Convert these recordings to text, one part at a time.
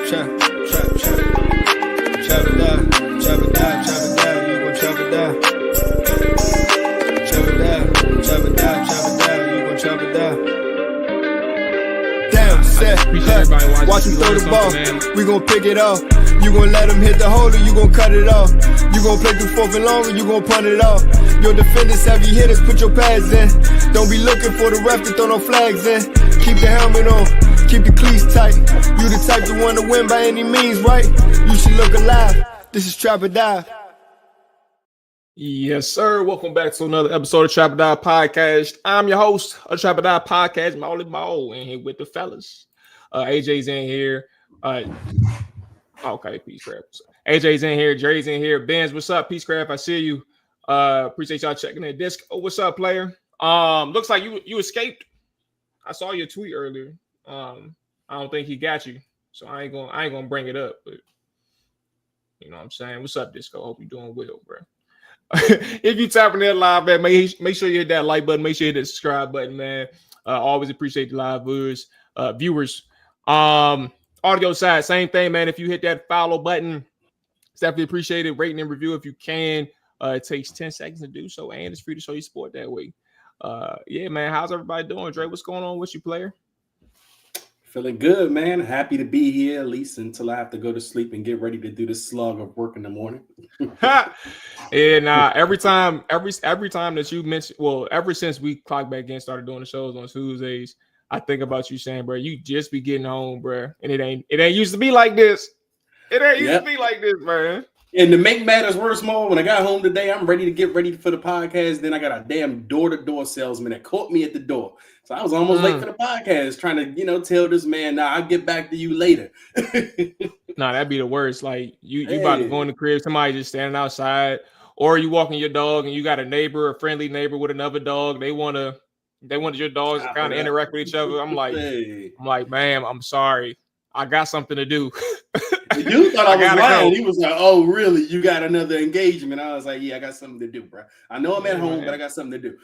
Watch him throw the ball, we gon' pick it off. You gon' let him hit the hole or you gon' cut it off. You gon' play through 4th and long or you gon' punt it off. Your defenders, heavy hitters, put your pads in. Don't be looking for the ref to throw no flags in. Keep the helmet on, keep the cleats tight. You the type to want to win by any means, right? You should look alive. This is Trap or Die. Yes, sir. Welcome back to another episode of Trap or Die Podcast. I'm your host of Trap or Die Podcast, Mual, and here with the fellas. AJ's in here. Okay, Peacecraft. AJ's in here. Jerry's in here. Benz, what's up? Peacecraft, I see you. Appreciate y'all checking in. Disc, what's up, player? Looks like you escaped. I saw your tweet earlier. I don't think he got you, so I ain't gonna bring it up. But you know what I'm saying. What's up, Disco? Hope you're doing well, bro. If you tapping that live, man, make sure you hit that like button. Make sure you hit the subscribe button, man. Always appreciate the live viewers. Audio side, same thing, man. If you hit that follow button, it's definitely appreciated. Rating and review if you can. It takes 10 seconds to do so, and it's free to show your support that way. Yeah, man. How's everybody doing, Dre? What's going on with you, player? Feeling good, man. Happy to be here, at least until I have to go to sleep and get ready to do the slog of work in the morning. And every time that you mention, well, ever since we clocked back in, started doing the shows on Tuesdays, I think about you saying, bro, you just be getting home, bro, and it ain't used to be like this. It ain't used to be like this, man. And to make matters worse, Mo, when I got home today, I'm ready to get ready for the podcast. Then I got a damn door-to-door salesman that caught me at the door. So I was almost late for the podcast, trying to, tell this man, I'll get back to you later. Nah, that'd be the worst. Like you about to go in the crib, somebody just standing outside, or you walking your dog and you got a friendly neighbor with another dog. They wanted your dogs to kind of interact with each other. I'm like, ma'am, I'm sorry. I got something to do. You thought I was lying. He was like, oh, really? You got another engagement? I was like, yeah, I got something to do, bro. I know I'm at home, but I got something to do.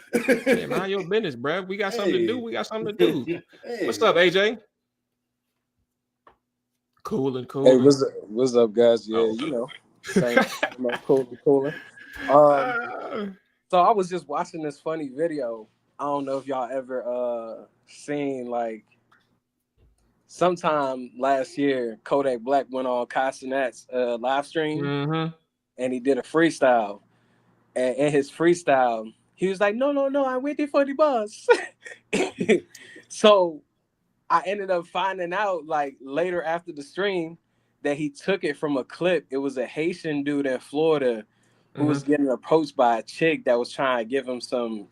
Yeah, mind your business, bro. We got something to do. We got something to do. What's up, AJ? Cool. Hey, what's up, guys? Yeah, cooler. So I was just watching this funny video. I don't know if y'all ever seen, like, sometime last year, Kodak Black went on Castanet's live stream, and he did a freestyle. And in his freestyle, he was like, no, I'm waiting for the bus. So I ended up finding out, like, later after the stream that he took it from a clip. It was a Haitian dude in Florida who was getting approached by a chick that was trying to give him some,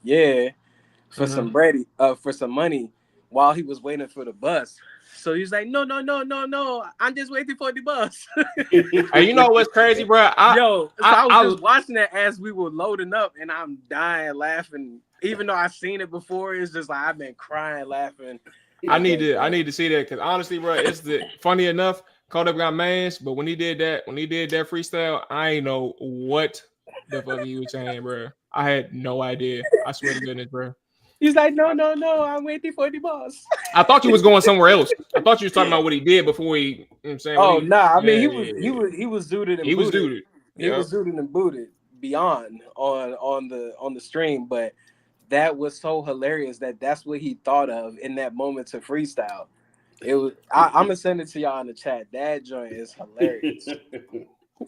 for some bread, for some money while he was waiting for the bus. So he's like, no, I'm just waiting for the bus. Hey, you know what's crazy, bro? I was watching that as we were loading up, and I'm dying laughing. Even though I've seen it before, it's just like I've been crying laughing. I need to see that, because honestly, bro, funny enough, Kodak got mans, but when he did that freestyle, I ain't know what the fuck he was saying, bro. I had no idea. I swear to goodness, bro. He's like, no, I'm waiting for the bus. I thought you was going somewhere else. I thought you was talking about what he did before he. You know what I'm saying? He was zooted and booted. He was zooted and booted beyond on the stream, but that was so hilarious that's what he thought of in that moment to freestyle. It was. I'm gonna send it to y'all in the chat. That joint is hilarious.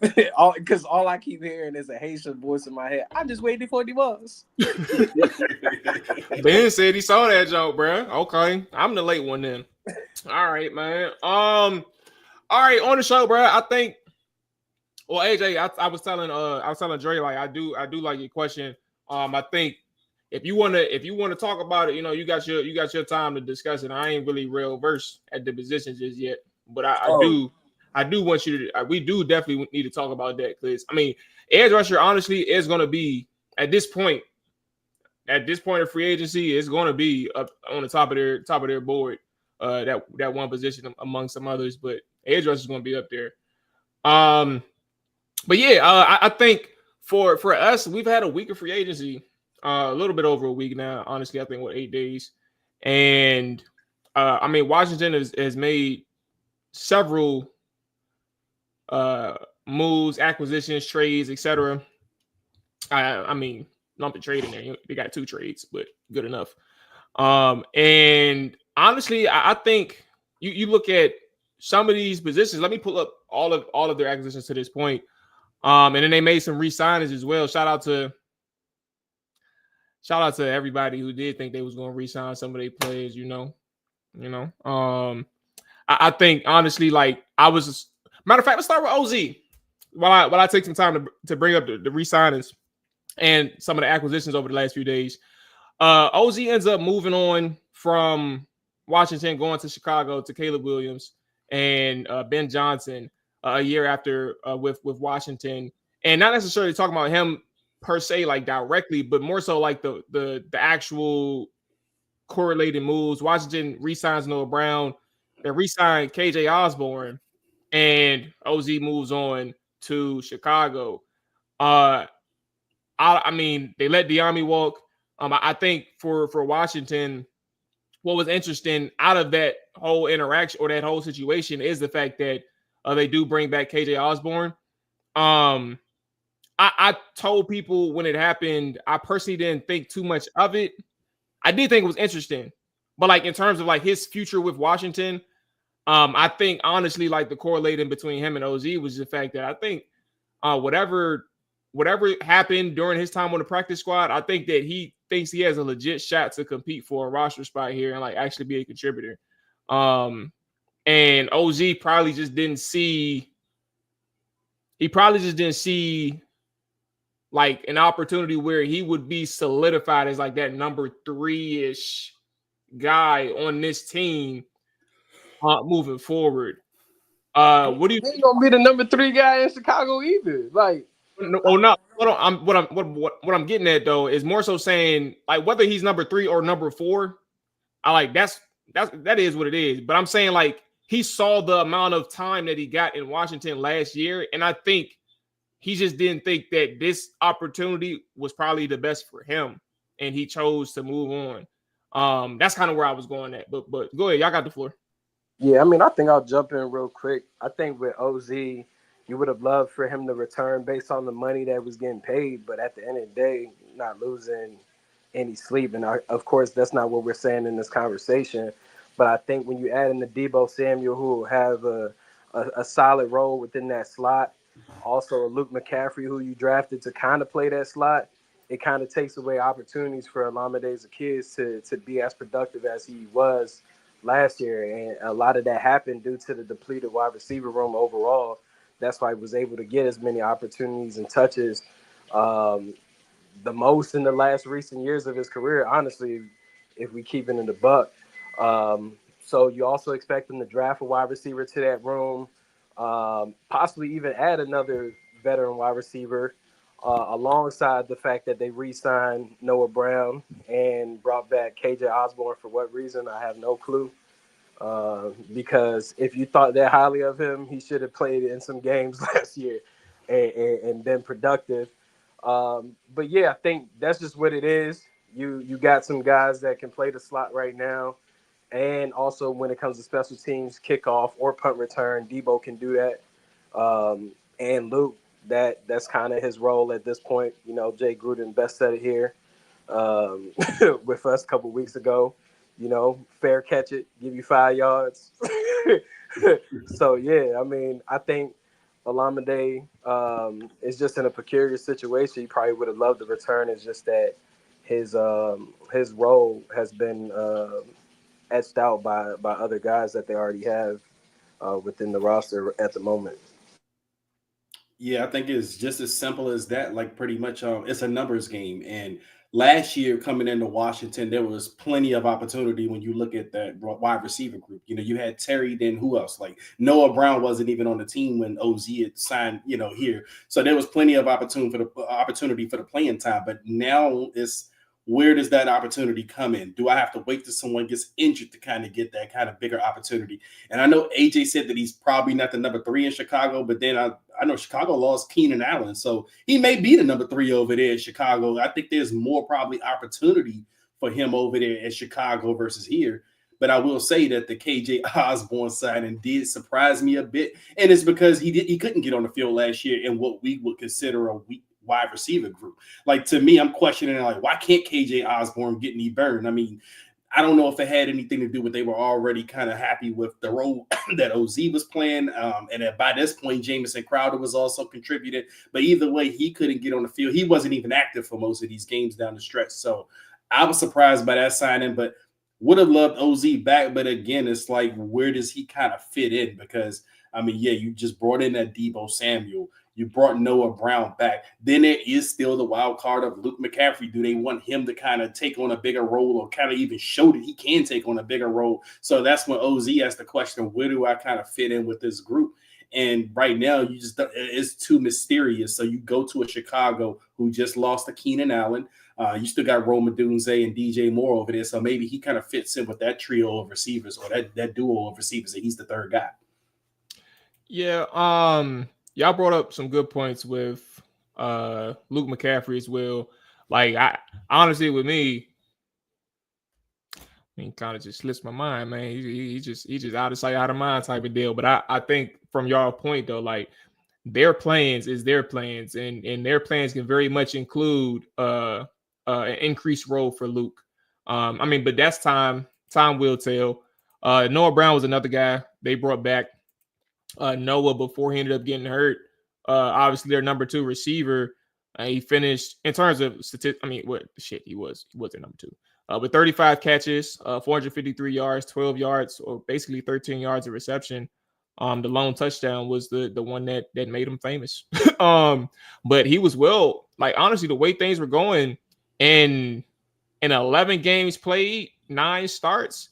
Because all I keep hearing is a Haitian voice in my head. I'm just waiting for the bus. Ben said he saw that joke, bro. Okay, I'm the late one then. All right, man. All right, on the show, bro. I think. Well, AJ, I was telling Dre, like, I do like your question. I think if you wanna talk about it, you got your time to discuss it. I ain't really real versed at the positions just yet, but I do want you to. We do definitely need to talk about that, because I mean, edge rusher honestly is going to be at this point of free agency is going to be up on the top of their board. That one position among some others, but edge rusher is going to be up there. But yeah, I think for us, we've had a week of free agency, a little bit over a week now. Honestly, I think 8 days, and I mean, Washington has made several moves, acquisitions, trades, etc. I mean, lump the trade in there. They got 2 trades, but good enough. And honestly, I think you look at some of these positions. Let me pull up all of their acquisitions to this point. And then they made some re-signings as well. Shout out to everybody who did think they was going to re-sign some of their players. I think honestly, like matter of fact, let's start with OZ. While I take some time to bring up the re-signings and some of the acquisitions over the last few days. OZ ends up moving on from Washington, going to Chicago to Caleb Williams and Ben Johnson a year after with Washington, and not necessarily talking about him per se, like directly, but more so like the actual correlated moves. Washington re-signs Noah Brown, they re-signed KJ Osborne, and OZ moves on to Chicago. I mean, they let Diami walk. I think for Washington, what was interesting out of that whole interaction or that whole situation is the fact that they do bring back KJ Osborne. I told people when it happened, I personally didn't think too much of it. I did think it was interesting, but like in terms of like his future with Washington, I think honestly, like the correlating between him and OZ was the fact that I think whatever happened during his time on the practice squad, I think that he thinks he has a legit shot to compete for a roster spot here and like actually be a contributor. And OZ probably just didn't see. He probably just didn't see like an opportunity where he would be solidified as like that number 3-ish guy on this team moving forward. What do you? He ain't gonna be the number 3 guy in Chicago either. Like, no. What I'm getting at though is more so saying like whether he's number 3 or number 4. I like that is what it is. But I'm saying like he saw the amount of time that he got in Washington last year, and I think he just didn't think that this opportunity was probably the best for him, and he chose to move on. That's kind of where I was going at. But go ahead, y'all got the floor. Yeah, I mean, I think I'll jump in real quick. I think with OZ, you would have loved for him to return based on the money that was getting paid, but at the end of the day, not losing any sleep. And of course, that's not what we're saying in this conversation. But I think when you add in the Deebo Samuel, who will have a solid role within that slot, also Luke McCaffrey, who you drafted to kind of play that slot, it kind of takes away opportunities for Olamide Zaccheaus to be as productive as he was last year. And a lot of that happened due to the depleted wide receiver room overall. That's why he was able to get as many opportunities and touches the most in the last recent years of his career, honestly, if we keep it in the buck. So you also expect him to draft a wide receiver to that room, possibly even add another veteran wide receiver alongside the fact that they re-signed Noah Brown and brought back KJ Osborne. For what reason, I have no clue. Because if you thought that highly of him, he should have played in some games last year and been productive. But yeah, I think that's just what it is. You got some guys that can play the slot right now. And also when it comes to special teams, kickoff or punt return, Deebo can do that. And Luke, that's kind of his role at this point. You know, Jay Gruden best said it here with us a couple weeks ago. You know, fair catch it, give you 5 yards. So, yeah, I mean, I think Olamide is just in a peculiar situation. He probably would have loved the return. It's just that his role has been etched out by other guys that they already have within the roster at the moment. Yeah, I think it's just as simple as that. Like pretty much it's a numbers game. And last year coming into Washington, there was plenty of opportunity when you look at that wide receiver group. You know, you had Terry, then who else? Like Noah Brown wasn't even on the team when OZ had signed, you know, here. So there was plenty of opportunity for the playing time. But now it's, where does that opportunity come in? Do I have to wait till someone gets injured to kind of get that kind of bigger opportunity? And I know AJ said that he's probably not the number 3 in Chicago, but then I know Chicago lost Keenan Allen, so he may be the number 3 over there in Chicago. I think there's more probably opportunity for him over there in Chicago versus here. But I will say that the KJ Osborne signing did surprise me a bit, and it's because he couldn't get on the field last year in what we would consider a weak wide receiver group. Like, to me, I'm questioning, like, why can't KJ Osborne get any burn? I mean, I don't know if it had anything to do with they were already kind of happy with the role that OZ was playing. And that by this point, Jamison Crowder was also contributed. But either way, he couldn't get on the field. He wasn't even active for most of these games down the stretch. So I was surprised by that signing, but would have loved OZ back. But again, it's like, where does he kind of fit in? Because, I mean, yeah, you just brought in that Deebo Samuel. You brought Noah Brown back. Then there is still the wild card of Luke McCaffrey. Do they want him to kind of take on a bigger role or kind of even show that he can take on a bigger role? So that's when OZ asks the question, where do I kind of fit in with this group? And right now, it's too mysterious. So you go to a Chicago who just lost to Keenan Allen. You still got Rome Odunze and DJ Moore over there. So maybe he kind of fits in with that trio of receivers or that duo of receivers, and he's the third guy. Yeah, y'all brought up some good points with Luke McCaffrey as well. Like, I honestly, with me, I mean, kind of just slips my mind, man. He just out of sight, out of mind type of deal. But I think from y'all point though, like, their plans is their plans, and their plans can very much include an increased role for Luke. I mean, but that's time will tell. Noah Brown was another guy they brought back. Noah, before he ended up getting hurt, obviously their number 2 receiver. He finished in terms of statistics. I mean, he wasn't number 2, with 35 catches, 453 yards, 12 yards, or basically 13 yards of reception. The lone touchdown was the one that made him famous. But he was honestly, the way things were going in 11 games played, 9 starts,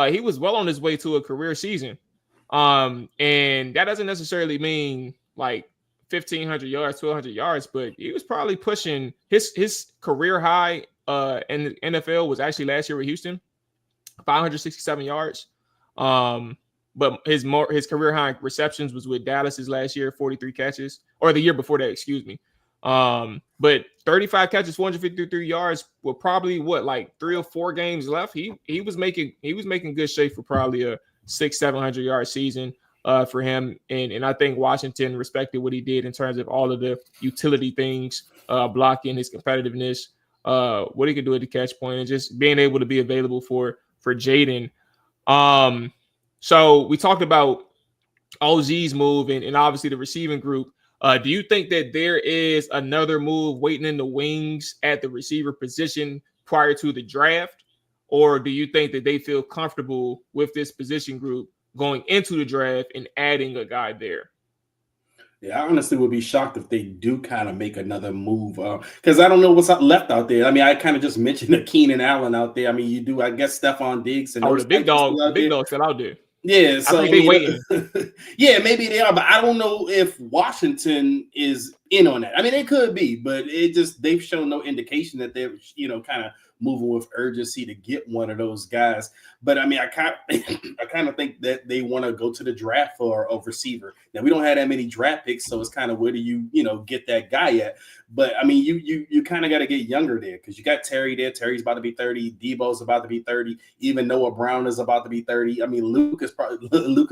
he was well on his way to a career season. And that doesn't necessarily mean like 1,500 yards, 1,200 yards, but he was probably pushing his career high in the NFL was actually last year with Houston, 567 yards. But his career high receptions was with Dallas's last year, 43 catches, or the year before that, excuse me. But 35 catches, 453 yards were probably like 3 or 4 games left. He was making good shape for probably a 600-700 yard season for him, and I think Washington respected what he did in terms of all of the utility things, blocking, his competitiveness, what he could do at the catch point, and just being able to be available for Jaden. So we talked about OZ's move and obviously the receiving group. Do you think that there is another move waiting in the wings at the receiver position prior to the draft? Or do you think that they feel comfortable with this position group going into the draft and adding a guy there? Yeah, I honestly would be shocked if they do kind of make another move because I don't know what's left out there. I mean, I kind of just mentioned the Keenan Allen out there. I mean, you do, I guess, Stephon Diggs. And the big dog still out there. Yeah, so I think they waiting. Yeah, maybe they are, but I don't know if Washington is in on that. I mean, it could be, but they've shown no indication that they're, kind of moving with urgency to get one of those guys. But I mean, I kind of think that they want to go to the draft for a receiver. Now, we don't have that many draft picks, so it's kind of where do you get that guy at? But I mean, you kind of got to get younger there because you got Terry there. Terry's about to be 30. Debo's about to be 30. Even Noah Brown is about to be 30. I mean, Luke is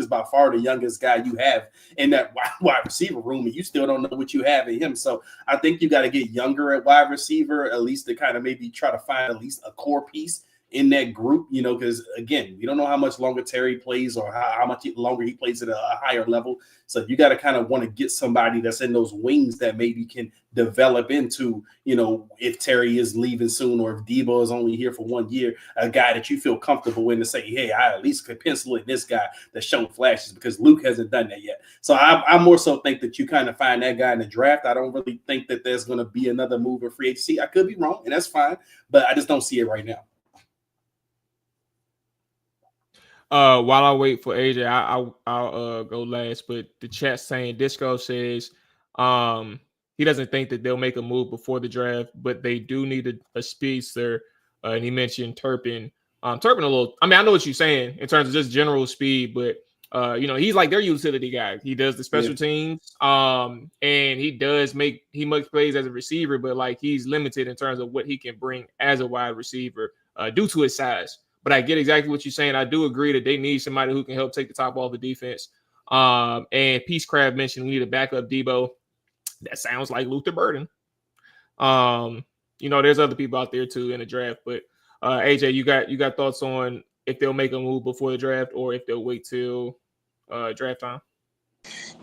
by far the youngest guy you have in that wide receiver room, and you still don't know what you have in him. So I think you got to get younger at wide receiver, at least to kind of maybe try to find at least a core piece in that group, because again, we don't know how much longer Terry plays or how much longer he plays at a higher level. So you got to kind of want to get somebody that's in those wings that maybe can develop into, if Terry is leaving soon or if Debo is only here for 1 year, a guy that you feel comfortable in to say, hey, I at least could pencil in this guy that's shown flashes because Luke hasn't done that yet. So I more so think that you kind of find that guy in the draft. I don't really think that there's going to be another move in free agency. I could be wrong, and that's fine, but I just don't see it right now. While I wait for AJ, I'll go last. But the chat saying Disco says he doesn't think that they'll make a move before the draft, but they do need a speedster. And he mentioned Turpin. Turpin a little. I mean, I know what you're saying in terms of just general speed, but he's like their utility guy. He does the special teams, and he makes plays as a receiver, but like he's limited in terms of what he can bring as a wide receiver due to his size. but I get exactly what you're saying. I do agree that they need somebody who can help take the top off the defense. And Peacecraft mentioned we need a backup Debo. That sounds like Luther Burden. There's other people out there too in the draft, but AJ, you got thoughts on if they'll make a move before the draft or if they'll wait till draft time?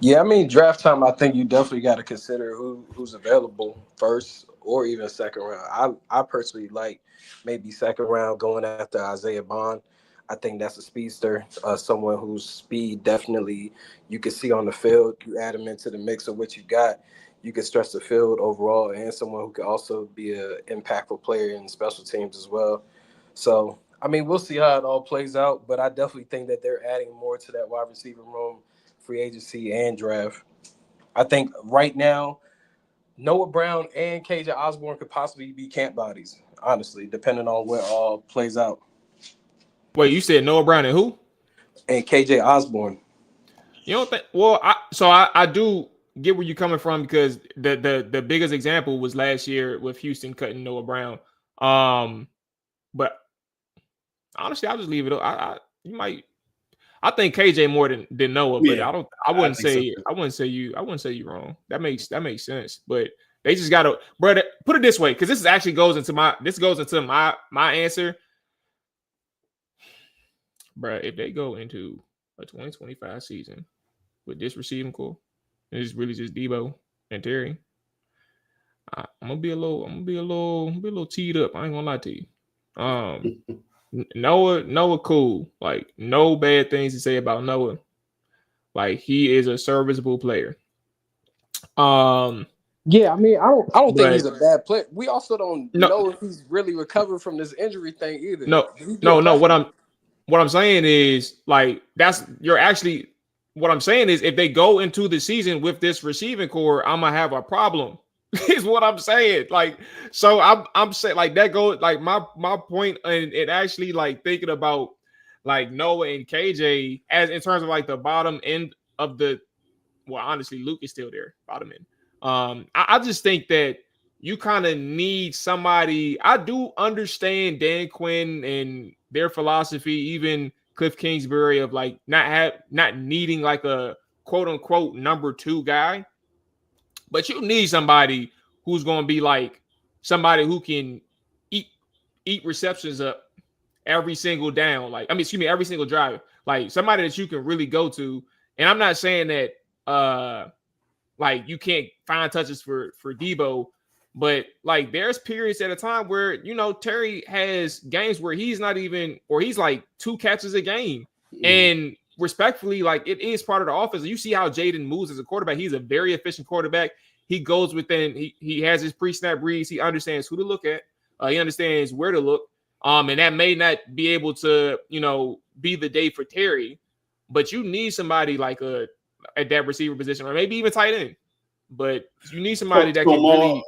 Yeah, I mean, draft time, I think you definitely got to consider who's available first or even second round. I personally like maybe second round going after Isaiah Bond. I think that's a speedster, someone whose speed definitely you can see on the field. You add him into the mix of what you got, you can stretch the field overall, and someone who could also be an impactful player in special teams as well. So, I mean, we'll see how it all plays out, but I definitely think that they're adding more to that wide receiver room, free agency and draft. I think right now, Noah Brown and KJ Osborne could possibly be camp bodies, honestly, depending on where it all plays out. Wait, you said Noah Brown and who? And KJ Osborne. You don't think? Well, I do get where you're coming from because the biggest example was last year with Houston cutting Noah Brown. But honestly, I'll just leave it up. I think KJ more than Noah, but I wouldn't say you wrong. That makes sense. But they just gotta, brother, put it this way, because this actually goes into my answer. Bro, if they go into a 2025 season with this receiving core, and it's really just Debo and Terry, I'm gonna be a little teed up. I ain't gonna lie to you. Noah cool. Like, no bad things to say about Noah. Like, he is a serviceable player. Yeah, I mean, I don't think he's a bad player. We also don't know if he's really recovered from this injury thing either. No. What I'm saying is, like, what I'm saying is, if they go into the season with this receiving core, I'm gonna have a problem. Is what I'm saying. Like, so I'm saying, like, that goes, like, my point in actually, like, thinking about, like, Noah and KJ as in terms of, like, the bottom end of the, well, honestly, Luke is still there, bottom end. I just think that you kind of need somebody. I do understand Dan Quinn and their philosophy, even Cliff Kingsbury, of, like, not needing, like, a quote unquote number 2 guy. But you need somebody who's going to be, like, somebody who can eat receptions up every single down. Like, every single drive. Like, somebody that you can really go to. And I'm not saying that, like, you can't find touches for Debo, but, like, there's periods at a time where, Terry has games where he's not even, or he's like 2 catches a game. And respectfully, like, it is part of the offense. You see how Jaden moves as a quarterback. He's a very efficient quarterback. He goes within, he has his pre-snap reads. He understands who to look at. He understands where to look. And that may not be able to, be the day for Terry, but you need somebody like at that receiver position, or maybe even tight end. But you need somebody that can really.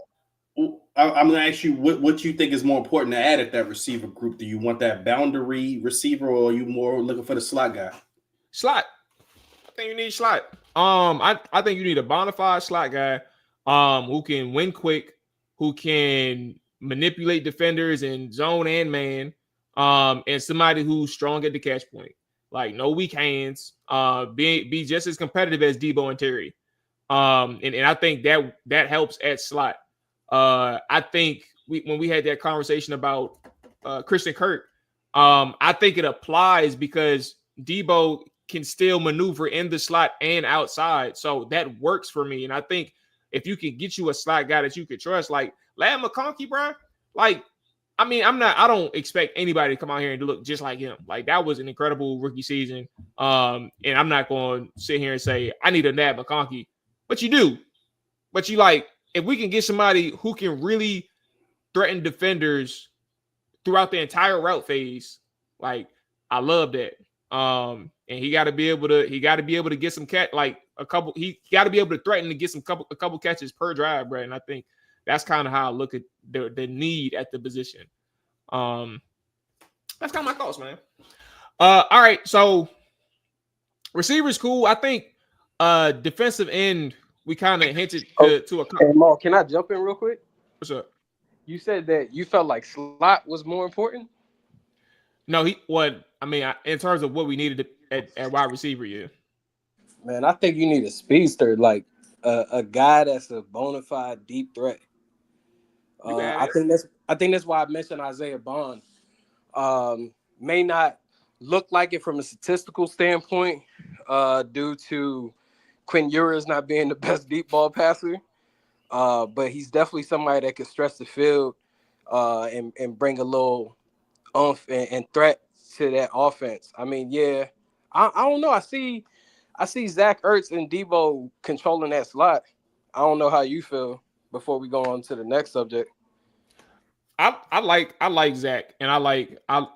I'm going to ask you what you think is more important to add at that receiver group. Do you want that boundary receiver, or are you more looking for the slot guy? Slot. I think you need slot. I think you need a bona fide slot guy, who can win quick, who can manipulate defenders in zone and man, and somebody who's strong at the catch point. Like, no weak hands. Be just as competitive as Debo and Terry. And I think that helps at slot. I think when we had that conversation about Christian Kirk, I think it applies because Debo can still maneuver in the slot and outside. So that works for me. And I think if you can get you a slot guy that you could trust, like Ladd McConkey, bro, like, I don't expect anybody to come out here and to look just like him. Like, that was an incredible rookie season. And I'm not going to sit here and say, I need a Ladd McConkey, but you do. But you, like, if we can get somebody who can really threaten defenders throughout the entire route phase, like, I love that. And he got to be able to get some he got to be able to threaten to get a couple catches per drive, bro. And I think that's kind of how I look at the need at the position. That's kind of my thoughts, man. All right, so receivers cool. I think defensive end, we kind of hinted to a. Hey, Mual, can I jump in real quick? What's up? You said that you felt like slot was more important. No, in terms of what we needed at wide receiver, yeah. Man, I think you need a speedster, like a guy that's a bona fide deep threat. I think that's why I mentioned Isaiah Bond. May not look like it from a statistical standpoint, due to Quinn Ewers not being the best deep ball passer. But he's definitely somebody that can stretch the field and bring a little oomph and threat to that offense. I mean, yeah, I don't know. I see Zach Ertz and Debo controlling that slot. I don't know how you feel before we go on to the next subject. I like Zach, and I like I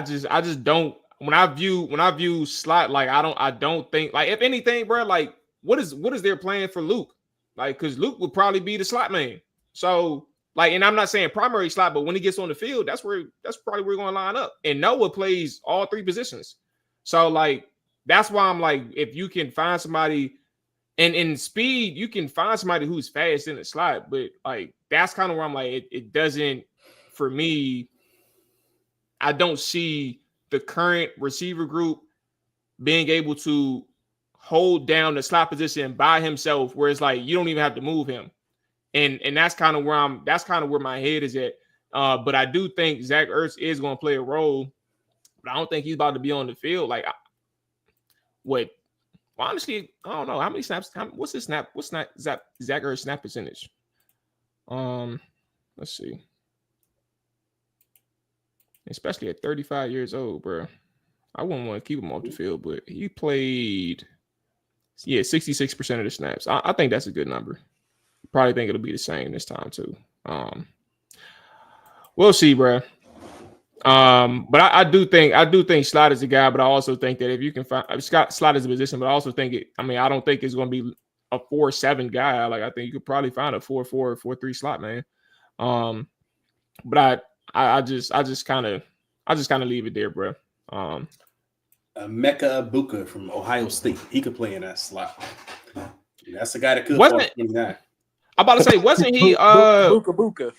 just don't when I view slot, like I don't think, like, if anything, bro, like what is their plan for Luke? Like, because Luke would probably be the slot man. So, like, and I'm not saying primary slot, but when he gets on the field, that's probably where we're going to line up. And Noah plays all three positions. So, like, that's why I'm like, if you can find somebody, and in speed, you can find somebody who's fast in the slot, but like that's kind of where I'm like, it doesn't, for me, I don't see the current receiver group being able to hold down the slot position by himself, where it's like you don't even have to move him. And that's kind of where my head is at. But I do think Zach Ertz is going to play a role, but I don't think he's about to be on the field. Like, honestly, I don't know how many snaps. What's his snap? What's Zach Ertz snap percentage? Let's see. Especially at 35 years old, bro. I wouldn't want to keep him off the field, but he played, 66% of the snaps. I think that's a good number. Probably think it'll be the same this time too. We'll see, bro. But I do think Slot is a guy, but I also think that if you can find Slot is a position, but I also think I don't think it's going to be a 4-7 guy. Like, I think you could probably find a 4-4, 4-3 slot man. But I just kind of leave it there, bro. Mecca Ibuka from Ohio State. He could play in that slot. That's the guy that could. I'm about to say, wasn't he Buka?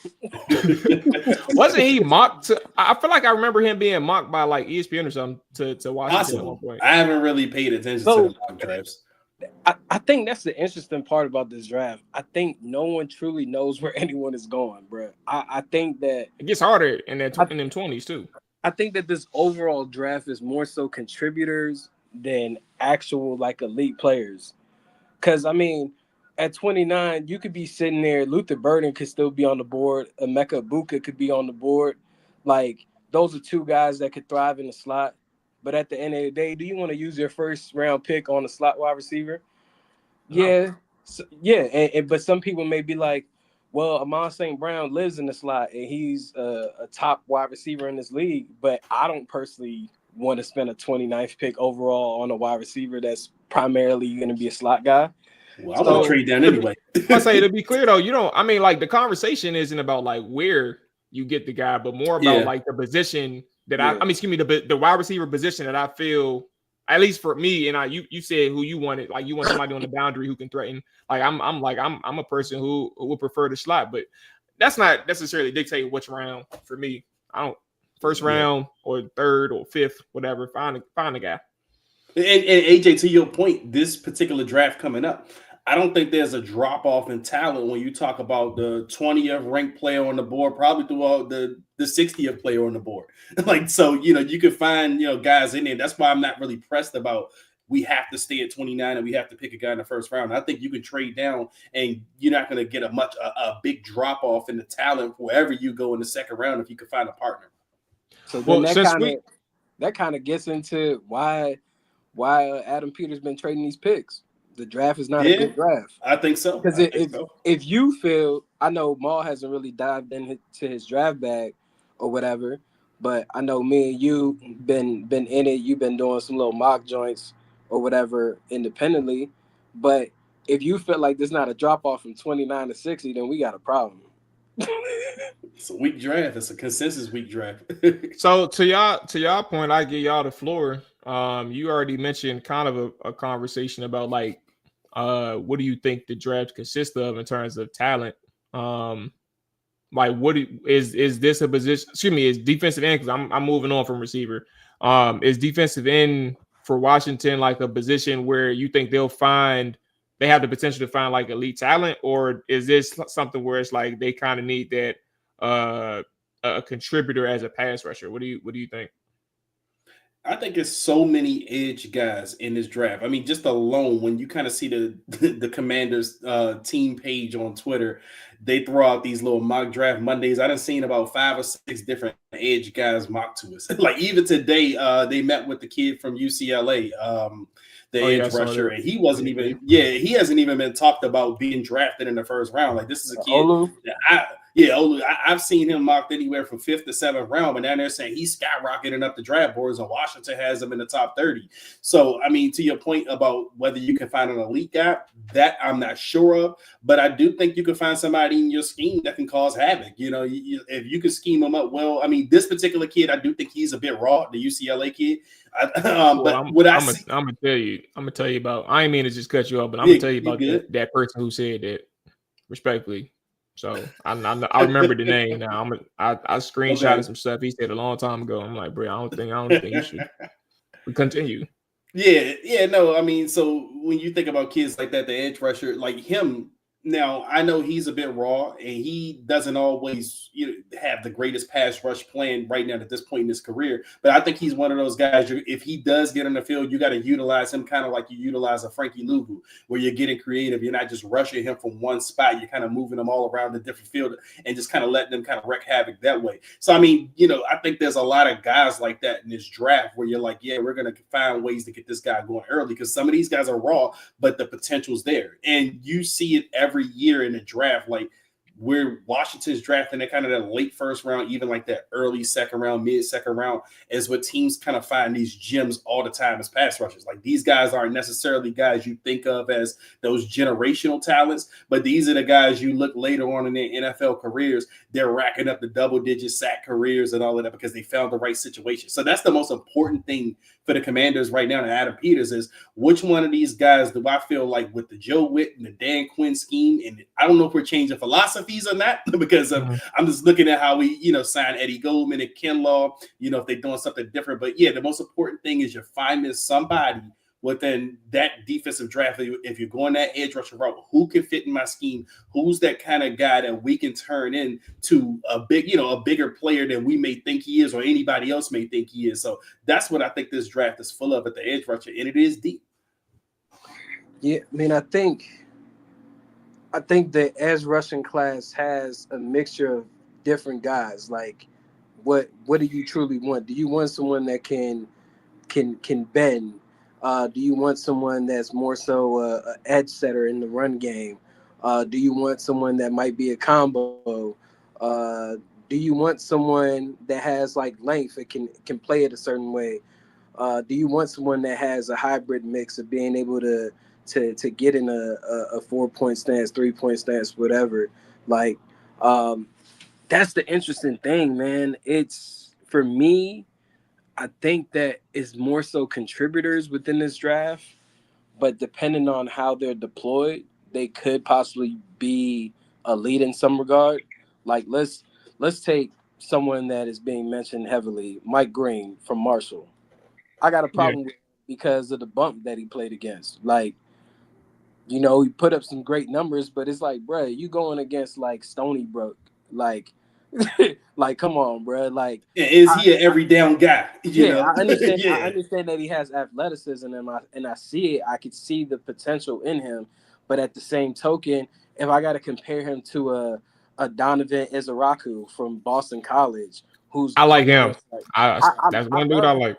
Wasn't he mocked? I feel like I remember him being mocked by like ESPN or something to Washington at one point. I haven't really paid attention to the mock drafts. I think that's the interesting part about this draft. I think no one truly knows where anyone is going, bro. I think that it gets harder in them 20s too. I think that this overall draft is more so contributors than actual like elite players. Because I mean, at 29, you could be sitting there. Luther Burden could still be on the board. Emeka Ibuka could be on the board. Like, those are two guys that could thrive in the slot. But at the end of the day, do you want to use your first round pick on a slot wide receiver? No. Yeah. But some people may be like, well, Amon St. Brown lives in the slot and he's a top wide receiver in this league. But I don't personally want to spend a 29th pick overall on a wide receiver that's primarily going to be a slot guy. Well, I'm gonna trade down anyway. I say, to be clear though, the conversation isn't about like where you get the guy, but more about like the position that the wide receiver position that I feel, at least for me, and you said who you wanted, like you want somebody on the boundary who can threaten. Like I'm a person who would prefer the slot, but that's not necessarily dictating which round for me. I don't first round or third or fifth, whatever. Find a guy. And AJ, to your point, this particular draft coming up, I don't think there's a drop off in talent when you talk about the 20th ranked player on the board, probably throughout the 60th player on the board. Like, so, you can find, guys in there. That's why I'm not really pressed about we have to stay at 29 and we have to pick a guy in the first round. I think you can trade down and you're not going to get a big drop off in the talent wherever you go in the second round if you can find a partner. So then that kind of gets into why Adam Peters been trading these picks. The draft is not a good draft. I think so. Because if you feel, I know Mual hasn't really dived into his draft bag or whatever, but I know me and you been in it. You've been doing some little mock joints or whatever independently. But if you feel like there's not a drop off from 29 to 60, then we got a problem. It's a weak draft. It's a consensus weak draft. So to y'all point, I give y'all the floor. You already mentioned kind of a conversation about like what do you think the draft consists of in terms of talent? But Like, what is this a position? Excuse me, is defensive end, because I'm moving on from receiver. Is defensive end for Washington like a position where you think they have the potential to find like elite talent, or is this something where it's like they kind of need that a contributor as a pass rusher? What do you think? I think it's so many edge guys in this draft. I mean, just alone when you kind of see the Commanders team page on Twitter, they throw out these little mock draft Mondays. I done seen about 5 or 6 different edge guys mock to us. Like even today, they met with the kid from UCLA, the edge rusher, and he wasn't even. Yeah, he hasn't even been talked about being drafted in the first round. Like this is a kid. I've seen him mocked anywhere from 5th to 7th round, but now they're saying he's skyrocketing up the draft boards, and Washington has him in the top 30. So, I mean, to your point about whether you can find an elite guy, that I'm not sure of, but I do think you can find somebody in your scheme that can cause havoc. You know, if you can scheme him up well. I mean, this particular kid, I do think he's a bit raw, the UCLA kid. I'm gonna tell you about. I ain't mean to just cut you off, but I'm gonna tell you about that person who said that, respectfully. So I remember the name now. I screenshotted some stuff he said a long time ago. I'm like, bro, I don't think you should continue. Yeah, no. I mean, so when you think about kids like that, the edge rusher, like him. Now, I know he's a bit raw, and he doesn't always have the greatest pass rush plan right now at this point in his career. But I think he's one of those guys, if he does get on the field, you got to utilize him kind of like you utilize a Frankie Luvu, where you're getting creative. You're not just rushing him from one spot. You're kind of moving them all around the different field and just kind of letting them kind of wreak havoc that way. So, I mean, I think there's a lot of guys like that in this draft where you're like, yeah, we're going to find ways to get this guy going early, because some of these guys are raw, but the potential's there. And you see it every year in the draft, like where Washington's drafting that kind of that late first round, even like that early second round, mid second round, is what teams kind of find these gems all the time as pass rushers. Like these guys aren't necessarily guys you think of as those generational talents, but these are the guys you look later on in their NFL careers, they're racking up the double-digit sack careers and all of that because they found the right situation. So that's the most important thing for the Commanders right now, and Adam Peters, is which one of these guys do I feel like with the Joe Witt and the Dan Quinn scheme, and I don't know if we're changing philosophies or not, because I'm just looking at how we, signed Eddie Goldman and Kinlaw, if they're doing something different. But yeah, the most important thing is you're finding somebody within that defensive draft. If you're going that edge rusher route, who can fit in my scheme? Who's that kind of guy that we can turn into a bigger player than we may think he is, or anybody else may think he is. So that's what I think this draft is full of at the edge rusher, and it is deep. Yeah, I mean, I think the edge rushing class has a mixture of different guys. Like, what do you truly want? Do you want someone that can bend? Do you want someone that's more so an edge setter in the run game? Do you want someone that might be a combo? Do you want someone that has like length and can play it a certain way? Do you want someone that has a hybrid mix of being able to get in a 4-point stance, 3-point stance, whatever? Like, that's the interesting thing, man. It's, for me, I think that is more so contributors within this draft, but depending on how they're deployed, they could possibly be a lead in some regard. Like, let's take someone that is being mentioned heavily, Mike Green from Marshall. I got a problem with him because of the bump that he played against. Like, he put up some great numbers, but it's like, bro, you going against like Stony Brook, like, like, come on, bro. Like, is he an every down guy? I understand. I understand that he has athleticism, and I see it. I could see the potential in him, but at the same token, if I got to compare him to a Donovan Izaraku from Boston College, I like him. That's one dude I like.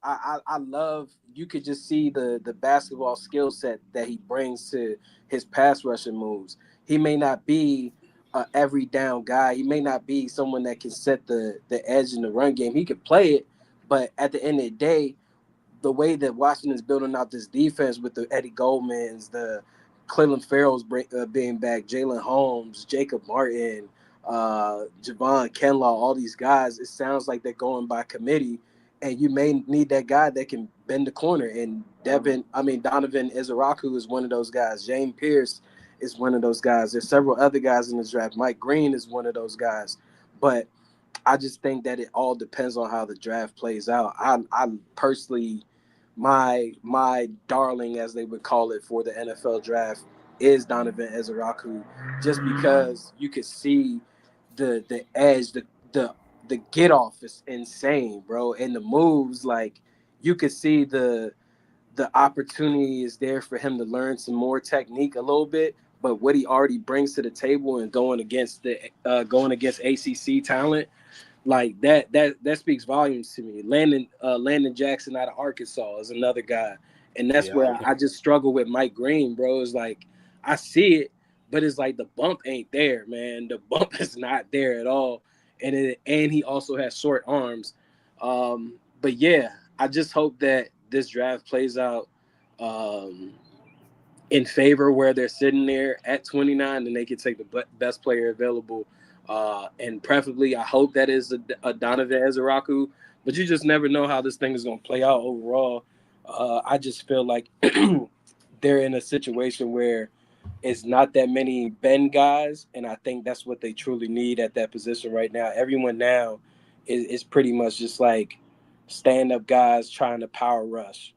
I love. You could just see the basketball skill set that he brings to his pass rushing moves. He may not be every down guy. He may not be someone that can set the edge in the run game. He could play it, but at the end of the day, the way that Washington's building out this defense with the Eddie Goldmans, the Cleveland Farrells being back, Jalen Holmes, Jacob Martin, Javon Kinlaw, all these guys, it sounds like they're going by committee, and you may need that guy that can bend the corner. And Donovan Izaraku is one of those guys. James Pierce is one of those guys. There's several other guys in this draft. Mike Green is one of those guys. But I just think that it all depends on how the draft plays out. I personally, my darling, as they would call it for the NFL draft, is Donovan Ezeraku, just because you could see the edge, the get off is insane, bro, and the moves, like you could see the opportunity is there for him to learn some more technique a little bit, but what he already brings to the table and going against ACC talent, like that speaks volumes to me. Landon Jackson out of Arkansas is another guy, and that's where I just struggle with Mike Green, bro. Is like I see it, but it's like the bump ain't there, man. The bump is not there at all, and he also has short arms. But yeah, I just hope that this draft plays out um, in favor where they're sitting there at 29 and they can take the best player available. And preferably, I hope that is a Donovan Ezeraku, but you just never know how this thing is going to play out overall. I just feel like they're in a situation where it's not that many Ben guys, and I think that's what they truly need at that position right now. Everyone now is pretty much just like stand-up guys trying to power rush.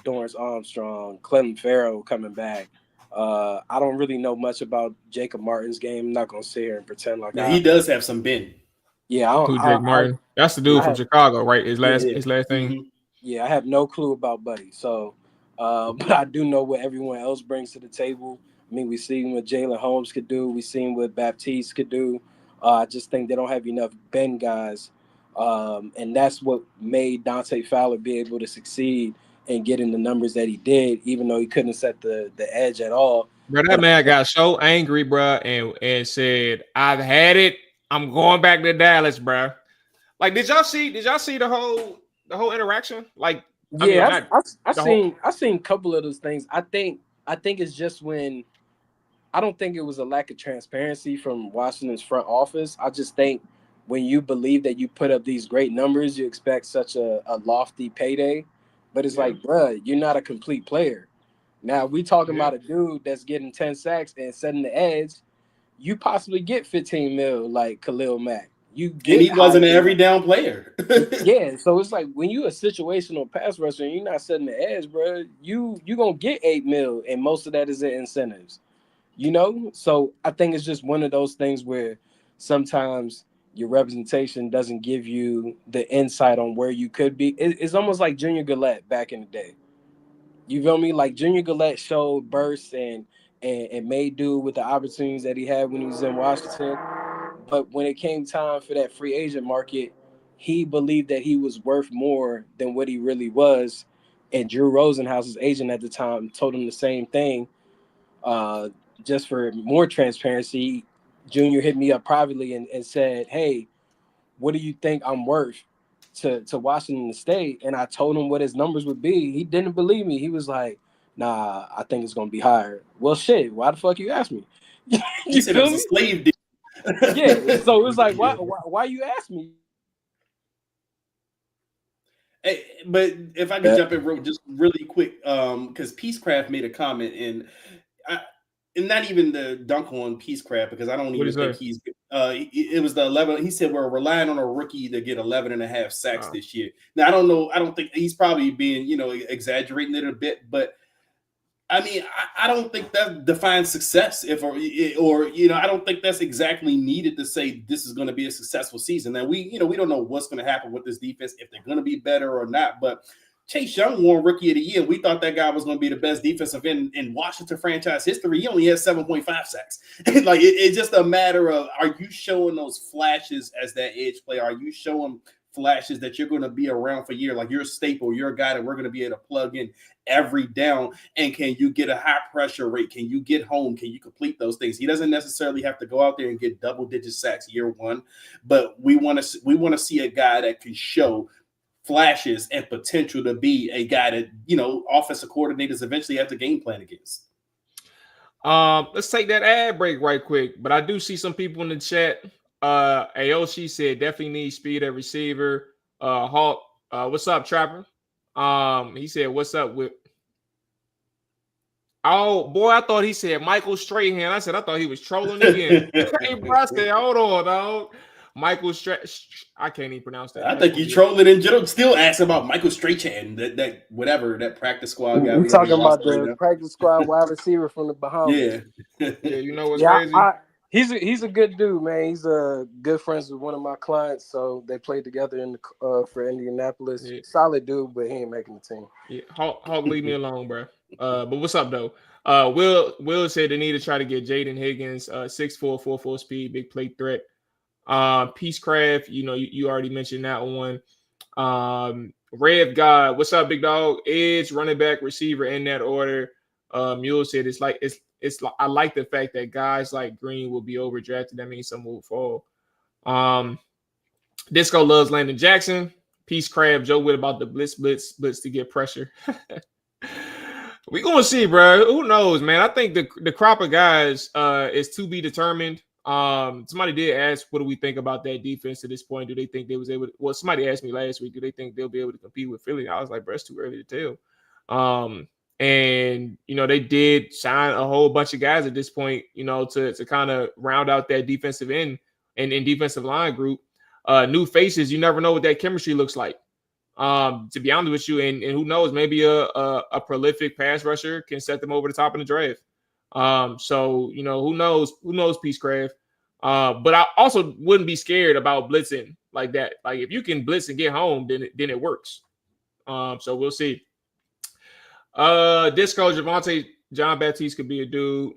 Dorrance Armstrong, Clinton Farrell coming back. I don't really know much about Jacob Martin's game. I'm not gonna sit here and pretend like now he does have some bend. Yeah, Who Jake Martin? That's the dude from Chicago, right? His last thing. Mm-hmm. Yeah, I have no clue about Buddy. So, but I do know what everyone else brings to the table. I mean, we've seen what Jalen Holmes could do. We've seen what Baptiste could do. I just think they don't have enough Ben guys. And that's what made Dante Fowler be able to succeed and getting the numbers that he did, even though he couldn't set the edge at all. Bro, that man got so angry, bro, and said, "I've had it. I'm going back to Dallas, bro." Like, did y'all see the whole interaction? Like, yeah, I seen a couple of those things. I think it's just when I don't think it was a lack of transparency from Washington's front office. I just think when you believe that you put up these great numbers, you expect such a lofty payday. But it's like, bruh, you're not a complete player. Now, we talking about a dude that's getting 10 sacks and setting the edge. You possibly get 15 mil like Khalil Mack. And he wasn't an every down player. Yeah, so it's like when you a situational pass rusher and you're not setting the edge, bro, you gonna get 8 mil, and most of that is in incentives. So I think it's just one of those things where sometimes your representation doesn't give you the insight on where you could be. It's almost like Junior Gillette back in the day. You feel me? Like Junior Gillette showed bursts and made do with the opportunities that he had when he was in Washington. But when it came time for that free agent market, he believed that he was worth more than what he really was. And Drew Rosenhaus's agent at the time told him the same thing. Just for more transparency, Junior hit me up privately and said, "Hey, what do you think I'm worth to Washington State?" And I told him what his numbers would be. He didn't believe me. He was like, "Nah, I think it's gonna be higher." Well, shit. Why the fuck you ask me? You said it was a slave deal. Yeah. So it was like, why you ask me? Hey, but if I could jump in just really quick, because Peacecraft made a comment, and not even the dunk on Peacecraft, because I don't even think he's. It was the 11. He said we're relying on a rookie to get 11 and a half sacks this year. Now I don't know. I don't think he's probably being exaggerating it a bit, but I mean, I don't think that defines success. I don't think that's exactly needed to say this is going to be a successful season. Now we don't know what's going to happen with this defense, if they're going to be better or not. But Chase Young won Rookie of the Year. We thought that guy was going to be the best defensive end in Washington franchise history. He only has 7.5 sacks. Like it's just a matter of, are you showing those flashes as that edge player? Are you showing flashes that you're going to be around for years? Like you're a staple. You're a guy that we're going to be able to plug in every down. And can you get a high pressure rate? Can you get home? Can you complete those things? He doesn't necessarily have to go out there and get double-digit sacks year one, but we want to see a guy that can show flashes and potential to be a guy that offensive coordinators eventually have to game plan against. Let's take that ad break right quick. But I do see some people in the chat. Aoshi said definitely need speed at receiver. Hawk, what's up, Trapper? He said, what's up with Oh boy, I thought he said Michael Strahan. I said I thought he was trolling again. Hey, bro, I said, hold on, dog. Michael I can't even pronounce that. I think you trolling in general. Still ask about Michael Strachan, that whatever that practice squad guy. We're talking about the practice squad wide receiver from the Bahamas. Yeah, you know what's crazy? He's a good dude, man. He's good friends with one of my clients, so they played together in the for Indianapolis. Yeah. Solid dude, but he ain't making the team. Yeah, Hawk, leave me alone, bro. But what's up though? Will said they need to try to get Jaden Higgins, 6'4", 4.4 speed, big play threat. Peacecraft, you already mentioned that one. Rev God, what's up, big dog? Edge, running back, receiver in that order. Mual said it's like I like the fact that guys like Green will be overdrafted. That means some will fall. Disco loves Landon Jackson. Peacecraft, Joe Witt about the blitz to get pressure. We gonna see, bro. Who knows, man? I think the crop of guys is to be determined. Somebody did ask, what do we think about that defense to this point? Do they think they was able to, well, somebody asked me last week, do they think they'll be able to compete with Philly? I was like, bro, it's too early to tell. And they did sign a whole bunch of guys at this point, to kind of round out that defensive end and defensive line group. New faces, you never know what that chemistry looks like. To be honest with you, and who knows, maybe a prolific pass rusher can set them over the top in the draft. So who knows Peacecraft. But I also wouldn't be scared about blitzing like that. Like if you can blitz and get home, then it works. So we'll see. Disco Javonte John Baptiste could be a dude.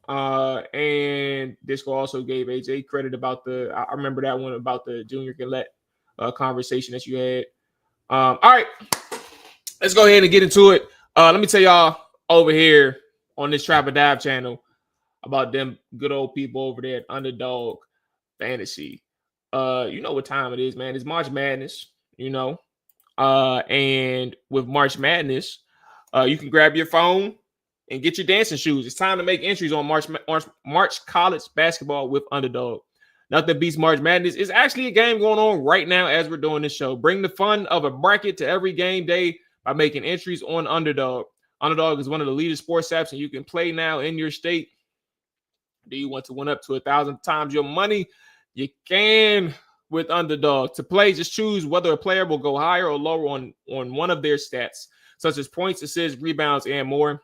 And Disco also gave AJ credit about I remember that one about the Junior Gillette conversation that you had. All right, let's go ahead and get into it. Let me tell y'all over here on this Trap or Dive channel about them good old people over there at Underdog Fantasy. You know what time it is, man. It's March Madness, and with March Madness, you can grab your phone and get your dancing shoes. It's time to make entries on March College Basketball with Underdog. Nothing beats March Madness. It's actually a game going on right now as we're doing this show. Bring the fun of a bracket to every game day by making entries on Underdog. Underdog is one of the leading sports apps, and you can play now in your state. Do you want to win up to 1,000 times your money? You can with Underdog. To play, just choose whether a player will go higher or lower on one of their stats, such as points, assists, rebounds, and more.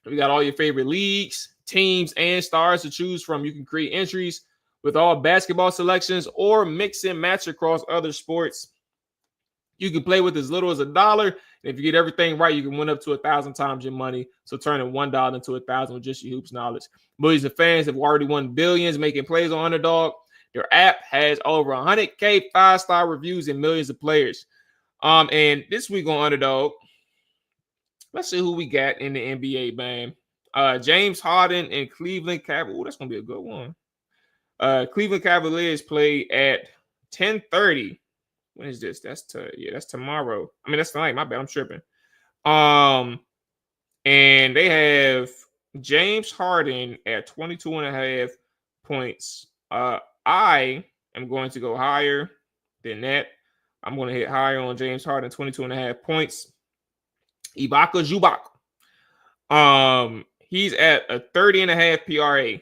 We got all your favorite leagues, teams, and stars to choose from. You can create entries with all basketball selections or mix and match across other sports. You can play with as little as $1. And if you get everything right, you can win up to 1,000 times your money. So turning $1 into 1,000 with just your hoops knowledge. Millions of fans have already won billions making plays on Underdog. Their app has over 100K 5-star reviews and millions of players. And this week on Underdog, let's see who we got in the NBA, man. James Harden and Cleveland Cavaliers. That's going to be a good one. Cleveland Cavaliers play at 10:30. When is this? That's tomorrow. I mean, that's tonight. My bad. I'm tripping. And they have James Harden at 22.5 points. I am going to go higher than that. I'm going to hit higher on James Harden, 22.5 points. Ibaka Zubac. He's at a 30.5 PRA.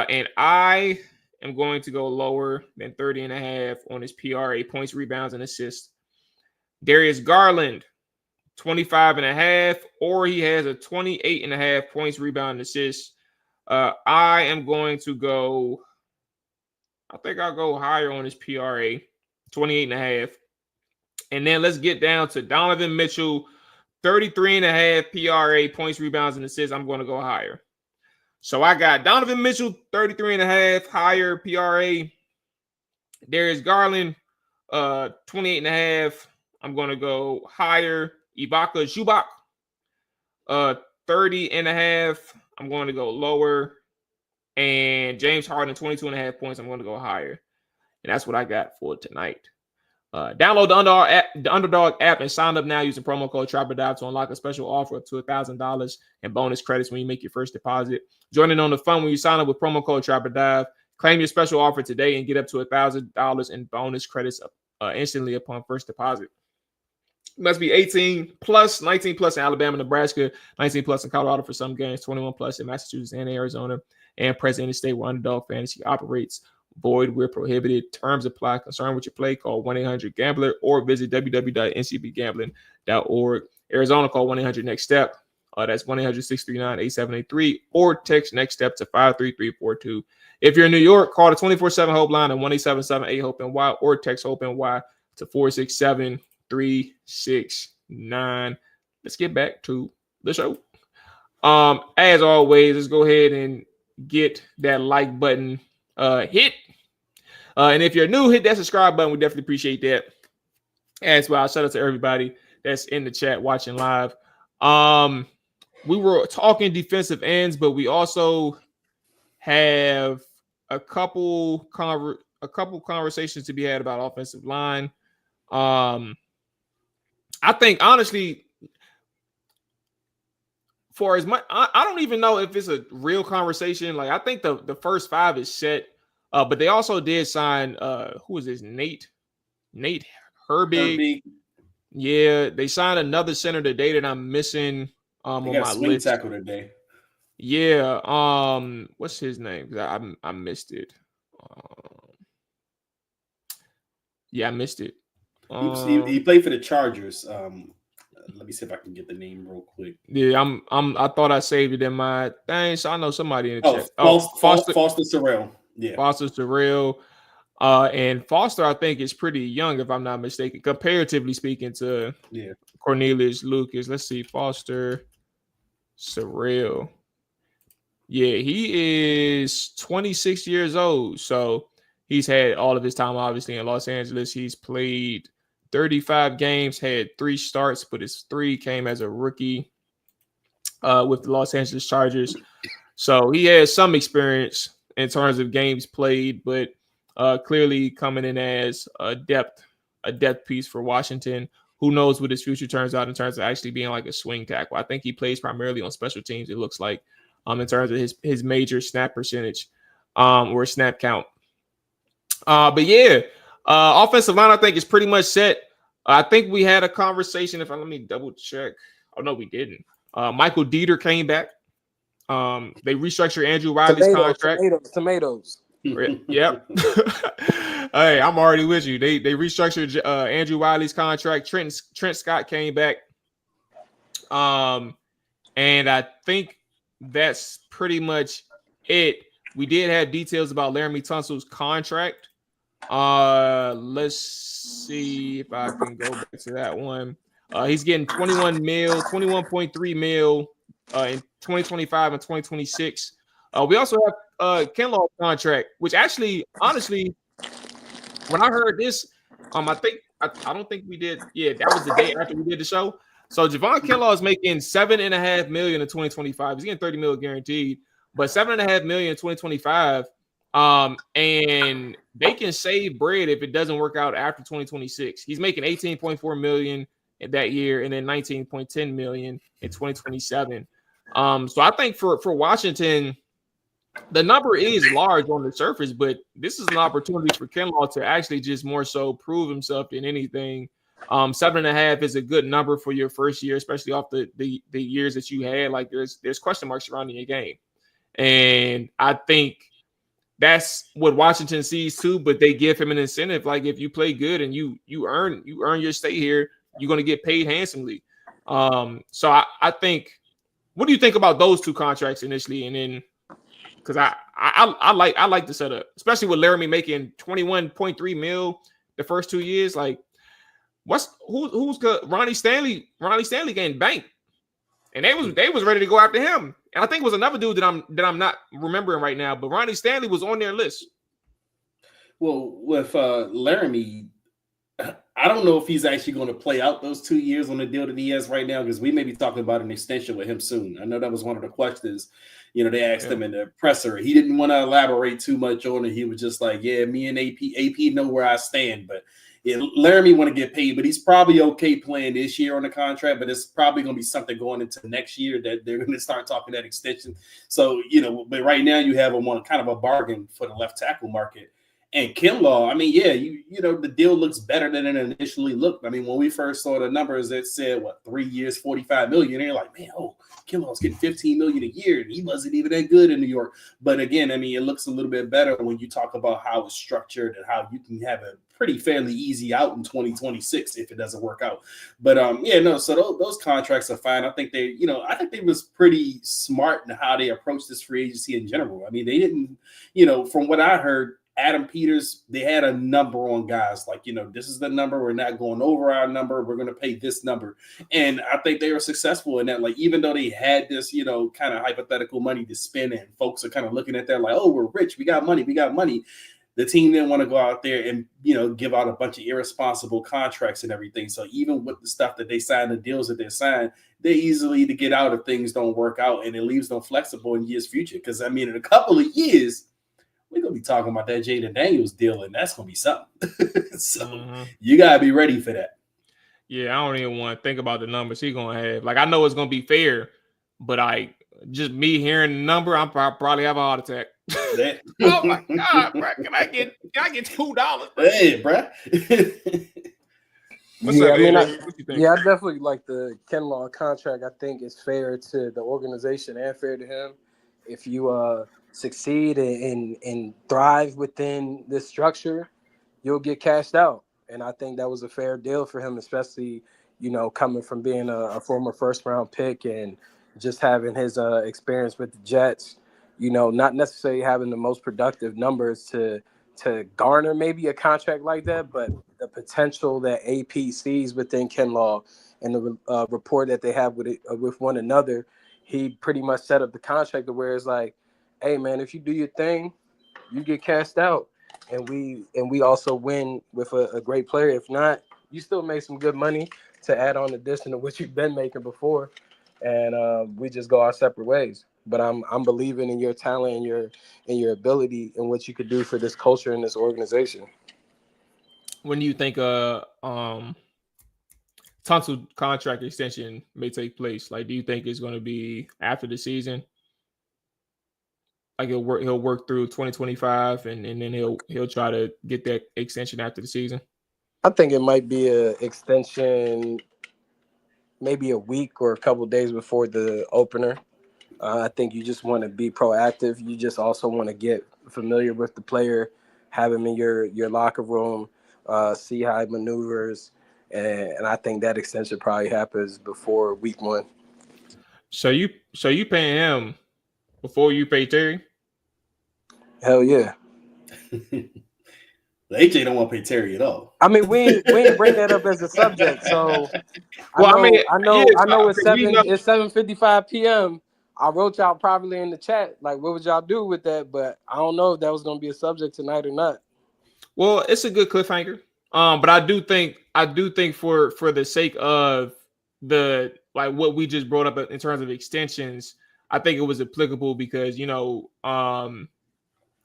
And I am going to go lower than 30.5 on his PRA, points, rebounds, and assists. Darius Garland, 25.5, or he has a 28.5 points, rebound, and assists. I am going to go, I think I'll go higher on his PRA, 28.5. And then let's get down to Donovan Mitchell, 33.5 PRA, points, rebounds, and assists. I'm going to go higher. So I got Donovan Mitchell, 33.5, higher PRA. Darius Garland, 28.5. I'm going to go higher. Ibaka Zubac, 30.5. I'm going to go lower. And James Harden, 22.5 points. I'm going to go higher. And that's what I got for tonight. Download the Underdog app and sign up now using promo code TRAPORDIVE to unlock a special offer up to $1,000 in bonus credits when you make your first deposit. Join in on the fun when you sign up with promo code TRAPORDIVE. Claim your special offer today and get up to $1,000 in bonus credits instantly upon first deposit. must be 18 plus, 19 plus in Alabama, Nebraska, 19 plus in Colorado for some games, 21 plus in Massachusetts and Arizona, and present in the state where Underdog Fantasy operates. Void where prohibited. Terms apply. Concerned with your play, call 1-800-GAMBLER or visit www.ncbgambling.org. Arizona, call 1-800-NEXT-STEP. That's 1-800-639-8783 or text NEXT STEP to 53342. If you're in New York, call the 24/7 Hope line at 1-877-8-HOPE-NY or text HOPE-NY to 467-369. Let's get back to the show. As always, let's go ahead and get that like button hit. And if you're new, hit that subscribe button. We definitely appreciate that. As well, shout out to everybody that's in the chat watching live. We were talking defensive ends, but we also have a couple conversations to be had about offensive line. I think honestly, for as much, I don't even know if it's a real conversation. Like I think the first five is set, but they also did sign who is this? Nate Herbig. Yeah, they signed another center today that I'm missing on my list. Tackle today. Yeah, what's his name? I missed it. Yeah, I missed it. He played for the Chargers. Let me see if I can get the name real quick. Yeah, I thought I saved it in my thing, so I know somebody in the chat. Foster Sorrell. Yeah, Foster Sorrell. And Foster, I think, is pretty young, if I'm not mistaken, comparatively speaking to Cornelius Lucas. Let's see, Foster Sorrell. Yeah, he is 26 years old. So he's had all of his time, obviously, in Los Angeles. He's played 35 games, had 3 starts, but his 3 came as a rookie with the Los Angeles Chargers. So he has some experience in terms of games played, but clearly coming in as a depth piece for Washington. Who knows what his future turns out in terms of actually being like a swing tackle. I think he plays primarily on special teams, it looks like, in terms of his major snap percentage or snap count. But yeah, offensive line, I think, is pretty much set. I think we had a conversation. Let me double check. Oh, no, we didn't. Michael Dieter came back. They restructured Andrew Riley's contract. Tomatoes. Yep. Hey, I'm already with you. They restructured Andrew Riley's contract. Trent Scott came back. And I think that's pretty much it. We did have details about Laramie Tunsil's contract. Let's see if I can go back to that one. He's getting 21.3 mil in 2025 and 2026. We also have Kinlaw's contract, which actually, honestly, when I heard this, I don't think we did. Yeah, that was the day after we did the show. So Javon Kinlaw is making $7.5 million in 2025. He's getting $30 million guaranteed, but $7.5 million in 2025. And they can save bread if it doesn't work out after 2026. He's making $18.4 million in that year, and then $19.10 million in 2027. So I think for Washington, the number is large on the surface, but this is an opportunity for Kinlaw to actually just more so prove himself than anything. 7.5 is a good number for your first year, especially off the years that you had. Like there's question marks surrounding your game, and I think that's what Washington sees too. But they give him an incentive. Like if you play good and you earn your stay here, you're going to get paid handsomely. So I think. What do you think about those two contracts initially, and then? Because I like the setup, especially with Laramie making 21.3 mil the first 2 years. Like, who's good? Ronnie Stanley getting banked, and they was ready to go after him. And I think it was another dude that I'm not remembering right now, but Ronnie Stanley was on their list. Well, with Laramie, I don't know if he's actually going to play out those 2 years on the deal that he has right now, because we may be talking about an extension with him soon. I know that was one of the questions, they asked him in the presser. He didn't want to elaborate too much on it. He was just like, yeah, me and AP know where I stand. But Laramie want to get paid, but he's probably okay playing this year on the contract, but it's probably going to be something going into next year that they're going to start talking that extension. So, but right now you have him on kind of a bargain for the left tackle market. And Kinlaw, I mean, yeah, you know, the deal looks better than it initially looked. I mean, when we first saw the numbers, it said, 3 years, $45 million. And you're like, man, Kinlaw's getting $15 million a year, and he wasn't even that good in New York. But again, I mean, it looks a little bit better when you talk about how it's structured and how you can have a pretty fairly easy out in 2026 if it doesn't work out. But so those contracts are fine. I think they was pretty smart in how they approached this free agency in general. I mean, they didn't, from what I heard, Adam Peters, they had a number on guys like, this is the number. We're not going over our number. We're going to pay this number. And I think they were successful in that. Like, even though they had this, kind of hypothetical money to spend, and folks are kind of looking at that like, oh, we're rich. We got money. The team didn't want to go out there and, give out a bunch of irresponsible contracts and everything. So even with the stuff that they signed, the deals that they signed, they're easily to get out if things don't work out, and it leaves them flexible in years future. Because, I mean, in a couple of years, we're going to be talking about that Jaden Daniels deal, and that's going to be something. So you got to be ready for that. Yeah, I don't even want to think about the numbers he's going to have. Like, I know it's going to be fair, but just me hearing the number, I'll probably have a heart attack. Oh, my God, bro. Can I get $2? Hey, bro. I definitely like the Kinlaw contract. I think it's fair to the organization and fair to him. If you succeed and thrive within this structure, you'll get cashed out. And I think that was a fair deal for him, especially, coming from being a former first-round pick and just having his experience with the Jets, not necessarily having the most productive numbers to garner maybe a contract like that, but the potential that AP sees within Kinlaw and the rapport that they have with one another, he pretty much set up the contract to where it's like, hey, man, if you do your thing, you get cashed out. And we also win with a great player. If not, you still make some good money to add on addition to what you've been making before. And we just go our separate ways. But I'm believing in your talent and your ability and what you could do for this culture and this organization. When do you think Tunsil contract extension may take place? Like, do you think it's going to be after the season? Like, he'll work through 2025 and then he'll try to get that extension after the season? I think it might be an extension maybe a week or a couple of days before the opener. I think you just want to be proactive. You just also want to get familiar with the player, have him in your locker room, see how he maneuvers. And I think that extension probably happens before week 1. So you paying him before you pay Terry? Hell yeah. AJ don't want to pay Terry at all. I mean, we ain't bring that up as a subject. So I know it's 7:55 p.m. I wrote y'all probably in the chat, like, what would y'all do with that? But I don't know if that was going to be a subject tonight or not. Well, it's a good cliffhanger. But I do think for the sake of the, like, what we just brought up in terms of extensions, I think it was applicable because,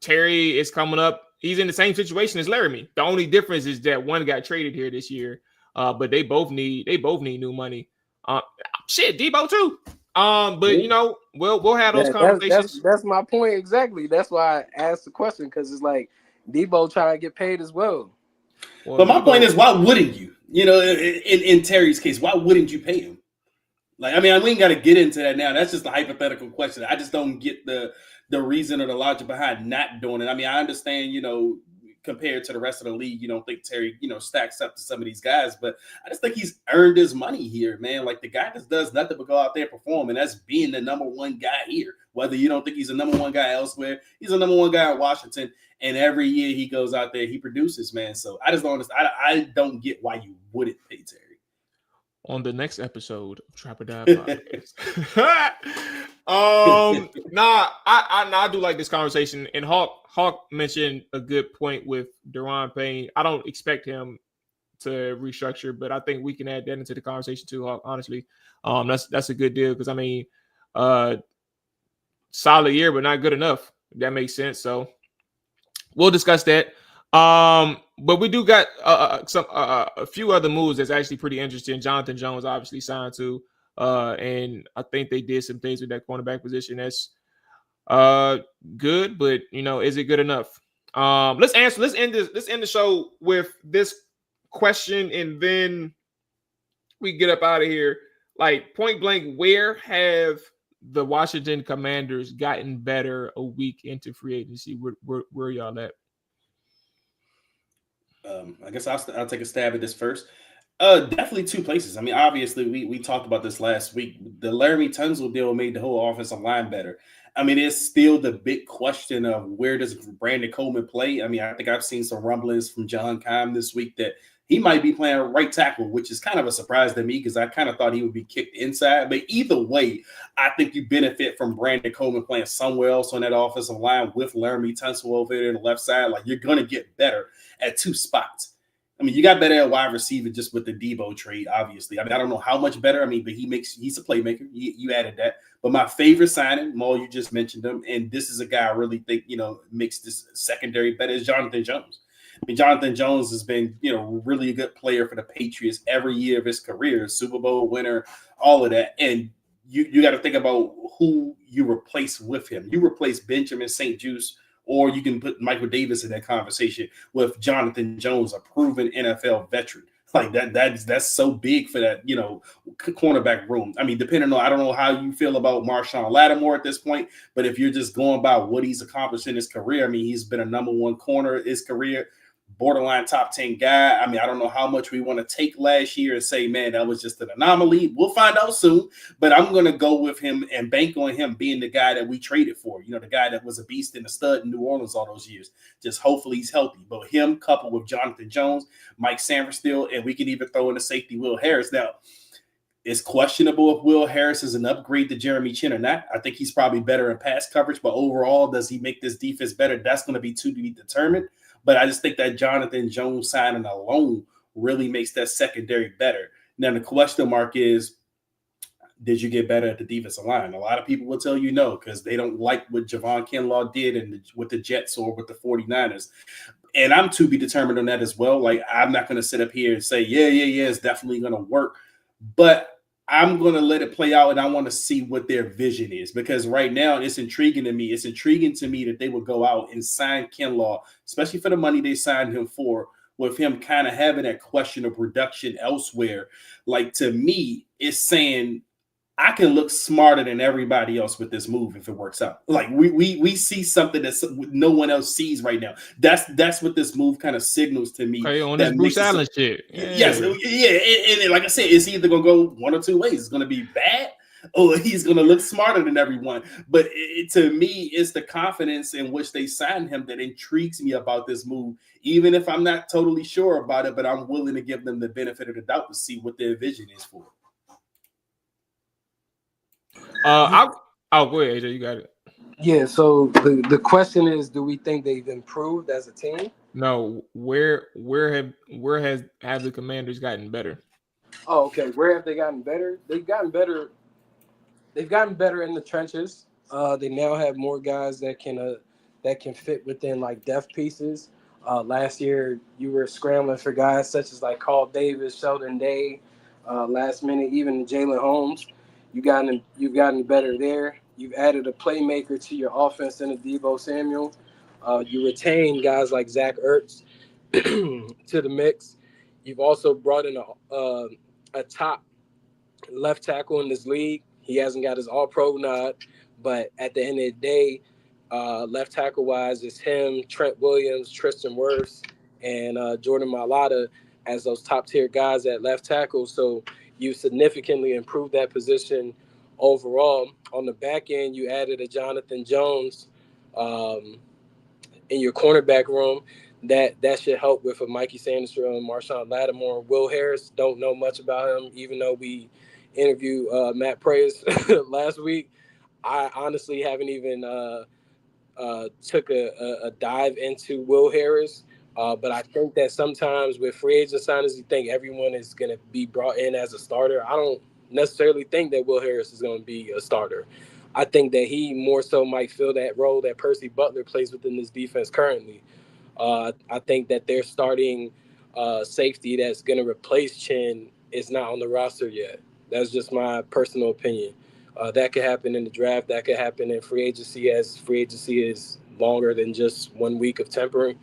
Terry is coming up. He's in the same situation as Laramie. The only difference is that one got traded here this year. But they both need new money. Debo too. But we'll have those conversations. That's my point exactly. That's why I asked the question, because it's like Debo trying to get paid as well. But my point is, why wouldn't you? In Terry's case, why wouldn't you pay him? Like, I mean, we ain't got to get into that now. That's just a hypothetical question. I just don't get the reason or the logic behind not doing it. I mean, I understand, compared to the rest of the league, you don't think Terry, stacks up to some of these guys, but I just think he's earned his money here, man. Like, the guy just does nothing but go out there and perform, and that's being the number one guy here. Whether you don't think he's a number one guy elsewhere, he's a number one guy at Washington, and every year he goes out there, he produces, man. So I just don't understand. I don't get why you wouldn't pay Terry. On the next episode of Trap or Die Podcast. I do like this conversation. And Hawk mentioned a good point with Deron Payne. I don't expect him to restructure, but I think we can add that into the conversation too, Hawk, honestly. That's a good deal because, I mean, solid year, but not good enough. That makes sense. So we'll discuss that. But we do got a few other moves that's actually pretty interesting. Jonathan Jones obviously signed to, and I think they did some things with that cornerback position that's good, but is it good enough? Let's end the show with this question, and then we get up out of here. Like, point blank, where have the Washington Commanders gotten better a week into free agency? Where y'all at? I guess I'll take a stab at this first. Definitely two places. I mean, obviously, we talked about this last week. The Laramie Tunsil deal made the whole offensive line better. I mean, it's still the big question of where does Brandon Coleman play? I mean, I think I've seen some rumblings from John Keim this week that he might be playing right tackle, which is kind of a surprise to me because I kind of thought he would be kicked inside. But either way, I think you benefit from Brandon Coleman playing somewhere else on that offensive line with Laramie Tunsil over there on the left side. Like, you're going to get better at two spots. I mean, you got better at wide receiver just with the Debo trade, obviously. I mean, I don't know how much better. I mean, but he's a playmaker. You added that. But my favorite signing, Mual, you just mentioned him, and this is a guy I really think, makes this secondary better, is Jonathan Jones. I mean, Jonathan Jones has been, really a good player for the Patriots every year of his career, Super Bowl winner, all of that. And you got to think about who you replace with him. You replace Benjamin St-Juste, or you can put Michael Davis in that conversation with Jonathan Jones, a proven NFL veteran. Like that's so big for that, cornerback room. I mean, depending on, I don't know how you feel about Marshawn Lattimore at this point, but if you're just going by what he's accomplished in his career, I mean, he's been a number one corner in his career, borderline top 10 guy. I mean, I don't know how much we want to take last year and say, man, that was just an anomaly. We'll find out soon, but I'm going to go with him and bank on him being the guy that we traded for, the guy that was a beast and a stud in New Orleans all those years. Just hopefully he's healthy. But him coupled with Jonathan Jones, Mike Sanford, and we can even throw in the safety Will Harris. Now, it's questionable if Will Harris is an upgrade to Jeremy Chin or not. I think he's probably better in pass coverage, but overall, does he make this defense better? That's going to be to be determined. But I just think that Jonathan Jones signing alone really makes that secondary better. Now, the question mark is, did you get better at the defensive line? A lot of people will tell you no because they don't like what Javon Kinlaw did with the Jets or with the 49ers. And I'm to be determined on that as well. Like, I'm not going to sit up here and say, yeah, it's definitely going to work. But I'm going to let it play out, and I want to see what their vision is because right now it's intriguing to me. It's intriguing to me that they would go out and sign Kinlaw, especially for the money they signed him for, with him kind of having that question of production elsewhere. Like, to me, it's saying I can look smarter than everybody else with this move if it works out. Like, we see something that no one else sees right now. That's what this move kind of signals to me. Okay, on this Bruce Allen shit. Yeah. Yes, yeah. And like I said, it's either gonna go one or two ways. It's gonna be bad, or he's gonna look smarter than everyone. But to me, it's the confidence in which they signed him that intrigues me about this move. Even if I'm not totally sure about it, but I'm willing to give them the benefit of the doubt to see what their vision is for. Go ahead, AJ. You got it. Yeah. So the question is, do we think they've improved as a team? No. Where have the Commanders gotten better? Oh, okay. Where have they gotten better? They've gotten better. They've gotten better in the trenches. They now have more guys that can fit within like depth pieces. Last year, you were scrambling for guys such as like Carl Davis, Sheldon Day, last minute, even Jalen Holmes. You've gotten better there. You've added a playmaker to your offense in Debo Samuel. You retain guys like Zach Ertz to the mix. You've also brought in a top left tackle in this league. He hasn't got his all-pro nod, but at the end of the day, left tackle-wise, it's him, Trent Williams, Tristan Wirfs, and Jordan Mailata as those top-tier guys at left tackle. So you significantly improved that position overall. On the back end, you added a Jonathan Jones in your cornerback room. That should help with a Mikey Sandstrom, Marshawn Lattimore. Will Harris, don't know much about him, even though we interviewed Matt Preyes last week. I honestly haven't even took a dive into Will Harris. But I think that sometimes with free agent signings, you think everyone is going to be brought in as a starter. I don't necessarily think that Will Harris is going to be a starter. I think that he more so might fill that role that Percy Butler plays within this defense currently. I think that their starting safety that's going to replace Chin is not on the roster yet. That's just my personal opinion. That could happen in the draft. That could happen in free agency as free agency is longer than just 1 week of tampering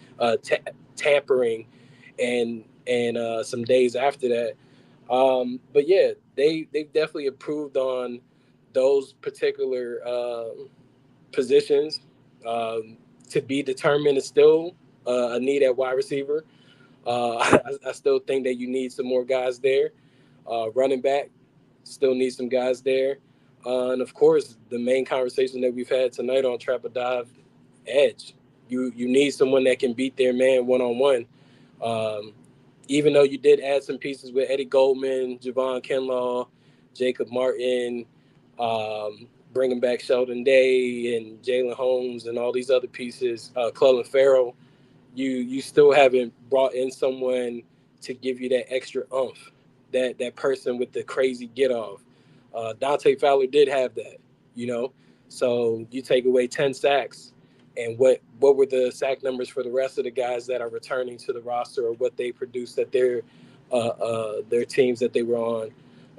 and some days after that. But yeah, they've definitely improved on those particular positions. To be determined is still a need at wide receiver. I still think that you need some more guys there. Running back, still need some guys there. And of course, the main conversation that we've had tonight on Trap or Dive, edge. You need someone that can beat their man one-on-one. Even though you did add some pieces with Eddie Goldman, Javon Kinlaw, Jacob Martin, bringing back Sheldon Day and Jalen Holmes and all these other pieces, Clelin Ferrell, you still haven't brought in someone to give you that extra oomph, that person with the crazy get off. Dante Fowler did have that, So you take away 10 sacks, and what were the sack numbers for the rest of the guys that are returning to the roster, or what they produced at their teams that they were on?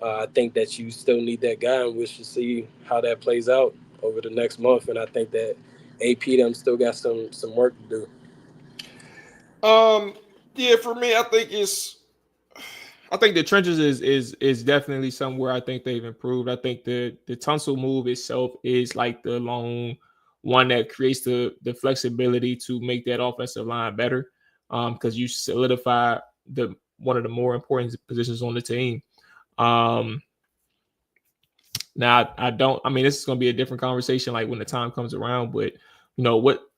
I think that you still need that guy, and we should see how that plays out over the next month. And I think that AP them still got some work to do. Yeah, for me, I think the trenches is definitely somewhere I think they've improved. I think the Tunsil move itself is like the lone one that creates the flexibility to make that offensive line better, because you solidify one of the more important positions on the team. Now I mean, this is going to be a different conversation like when the time comes around, but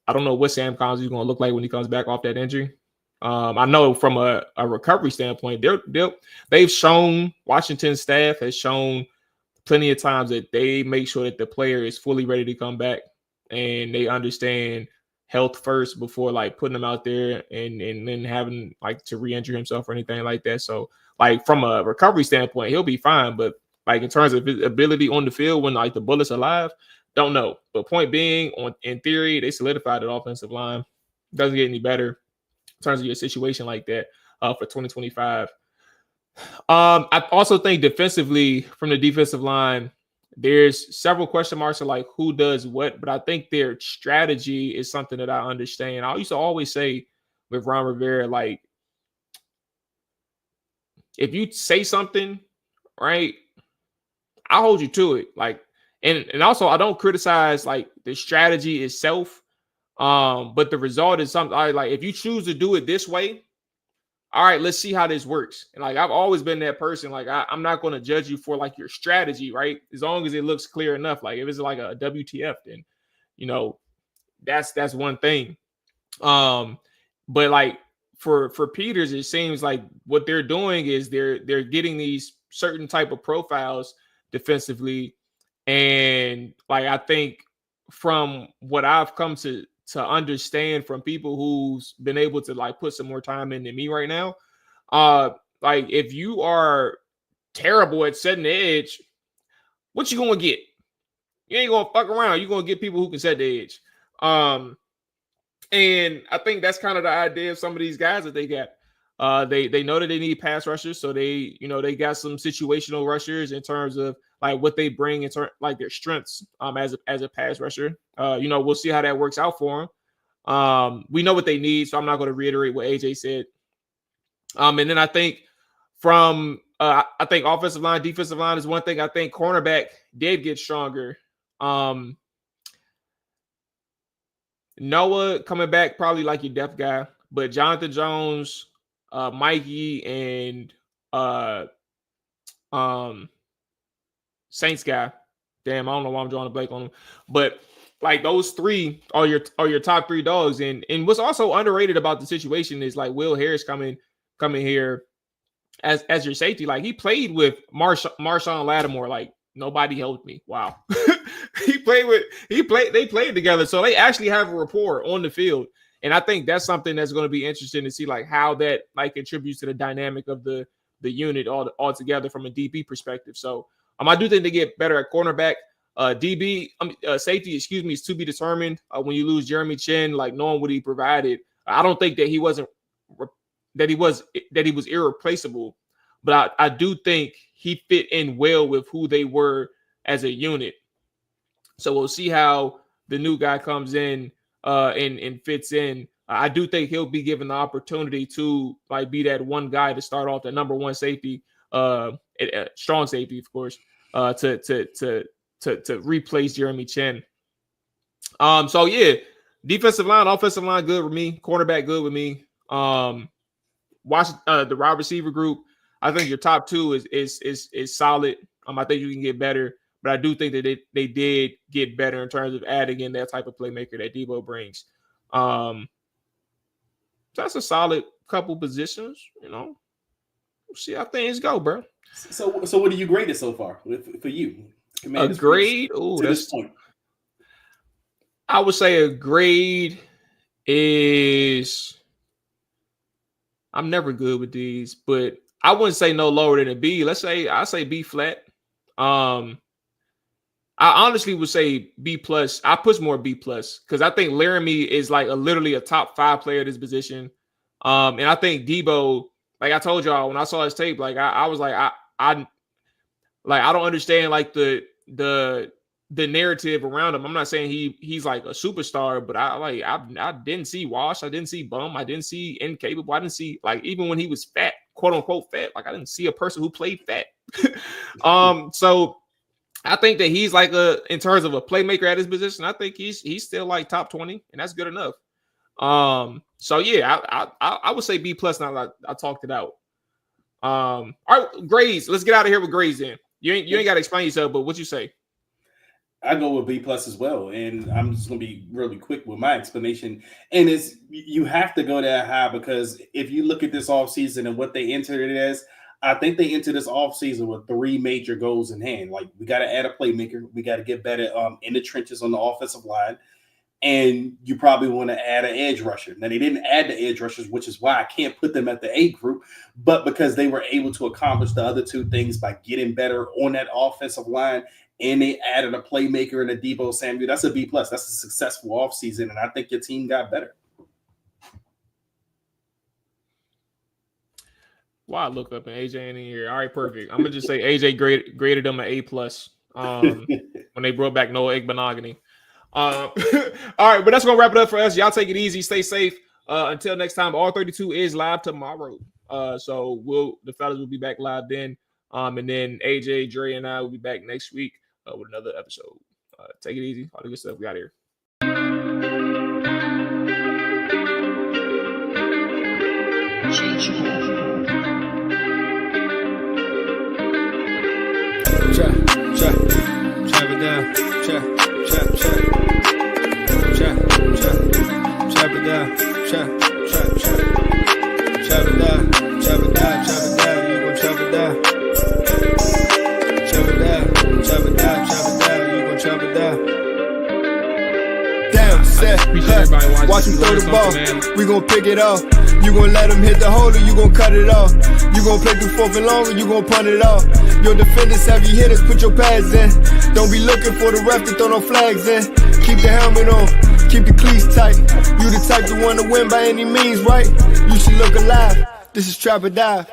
I don't know what Sam Collins is going to look like when he comes back off that injury. I know from a recovery standpoint, they've shown, Washington's staff has shown plenty of times that they make sure that the player is fully ready to come back, and they understand health first before like putting him out there and then having like to re-injure himself or anything like that. So like from a recovery standpoint, he'll be fine, but like in terms of his ability on the field when like the bullets are live, don't know. But point being, in theory, they solidified the offensive line. Doesn't get any better in terms of your situation like that for 2025. I also think defensively, from the defensive line, there's several question marks of like who does what, but I think their strategy is something that I understand. I used to always say with Ron Rivera, like, if you say something, right, I'll hold you to it. Like, and also I don't criticize like the strategy itself, but the result is something. Like if you choose to do it this way, all right, let's see how this works. And like I've always been that person. Like I'm not going to judge you for like your strategy, right? As long as it looks clear enough. Like if it's like a WTF, then that's one thing. But like for Peters, it seems like what they're doing is they're getting these certain type of profiles defensively, and like I think from what I've come to understand from people who's been able to like put some more time in than me right now, like if you are terrible at setting the edge, what you gonna get? You ain't gonna fuck around. You're gonna get people who can set the edge. And I think that's kind of the idea of some of these guys that they got. They know that they need pass rushers, so they got some situational rushers in terms of like what they bring in terms like their strengths as a pass rusher. We'll see how that works out for them. We know what they need, so I'm not going to reiterate what AJ said. And then I think from I think offensive line, defensive line is one thing. I think cornerback did get stronger. Noah coming back probably like your depth guy, but Jonathan Jones, Mikey, and Saints guy. Damn, I don't know why I'm drawing a blank on them, but like those three are your top three dogs. And what's also underrated about the situation is like Will Harris coming here as your safety. Like he played with Marshawn Lattimore. Like nobody helped me. Wow. They played together. So they actually have a rapport on the field. And I think that's something that's going to be interesting to see, like how that like contributes to the dynamic of the unit all together from a DB perspective. So I do think they get better at cornerback. Safety, is to be determined. When you lose Jeremy Chin, like knowing what he provided, I don't think that he was irreplaceable, but I do think he fit in well with who they were as a unit. So we'll see how the new guy comes in and fits in. I do think he'll be given the opportunity to like be that one guy to start off the number one safety, strong safety, of course, to replace Jeremy Chin. So yeah, defensive line, offensive line, good with me. Cornerback, good with me. Watch the wide receiver group. I think your top two is solid. I think you can get better, but I do think that they did get better in terms of adding in that type of playmaker that Debo brings. That's a solid couple positions, you know. We'll see how things go, bro. So what do you grade it so far for you? A grade? Oh, that's this point. I would say a grade is. I'm never good with these, but I wouldn't say no lower than a B. I say B flat. I honestly would say B plus. I push more B plus because I think Laramie is like literally a top 5 player at his position. And I think Debo, like I told y'all when I saw his tape, like I was like I don't understand like the narrative around him. I'm not saying he's like a superstar, but I didn't see wash, I didn't see bum, I didn't see incapable, I didn't see like even when he was fat, quote unquote fat, like I didn't see a person who played fat. So I think that he's like in terms of a playmaker at his position, I think he's still like top 20, and that's good enough. So yeah, I would say B plus. Now I talked it out. All right, grades. Let's get out of here with grades. Then you ain't got to explain yourself, but what you say? I go with B plus as well, and I'm just gonna be really quick with my explanation. And it's you have to go that high because if you look at this offseason and what they entered it as, I think they entered this offseason with 3 major goals in hand. Like we got to add a playmaker, we got to get better in the trenches on the offensive line, and you probably want to add an edge rusher. Now they didn't add the edge rushers, which is why I can't put them at the A group, but because they were able to accomplish the other 2 things by getting better on that offensive line. And they added a playmaker and a Debo Samuel. That's a B plus. That's a successful offseason, and I think your team got better. Wow, I looked up and AJ in here. All right, perfect. I'm gonna just say AJ graded them an A plus when they brought back Noah Igbenogany. All right, but that's gonna wrap it up for us. Y'all take it easy, stay safe. Until next time, R32 is live tomorrow. So the fellas will be back live then. And then AJ, Dre, and I will be back next week with another episode. Take it easy. All the good stuff. We out here. Chop it down. Chop it down. Chop it down. You gon' chop it down. Chop it down. You gon' chop it down. Damn, set, watch him throw the ball. Man. We gon' pick it off. You gon' let him hit the hole or you gon' cut it off. You gon' play through 4th and long or you gon' punt it off. Your defenders heavy hitters, put your pads in. Don't be looking for the ref to throw no flags in. Keep the helmet on, keep the cleats tight. You the type to want to win by any means, right? You should look alive. This is Trap or Dive.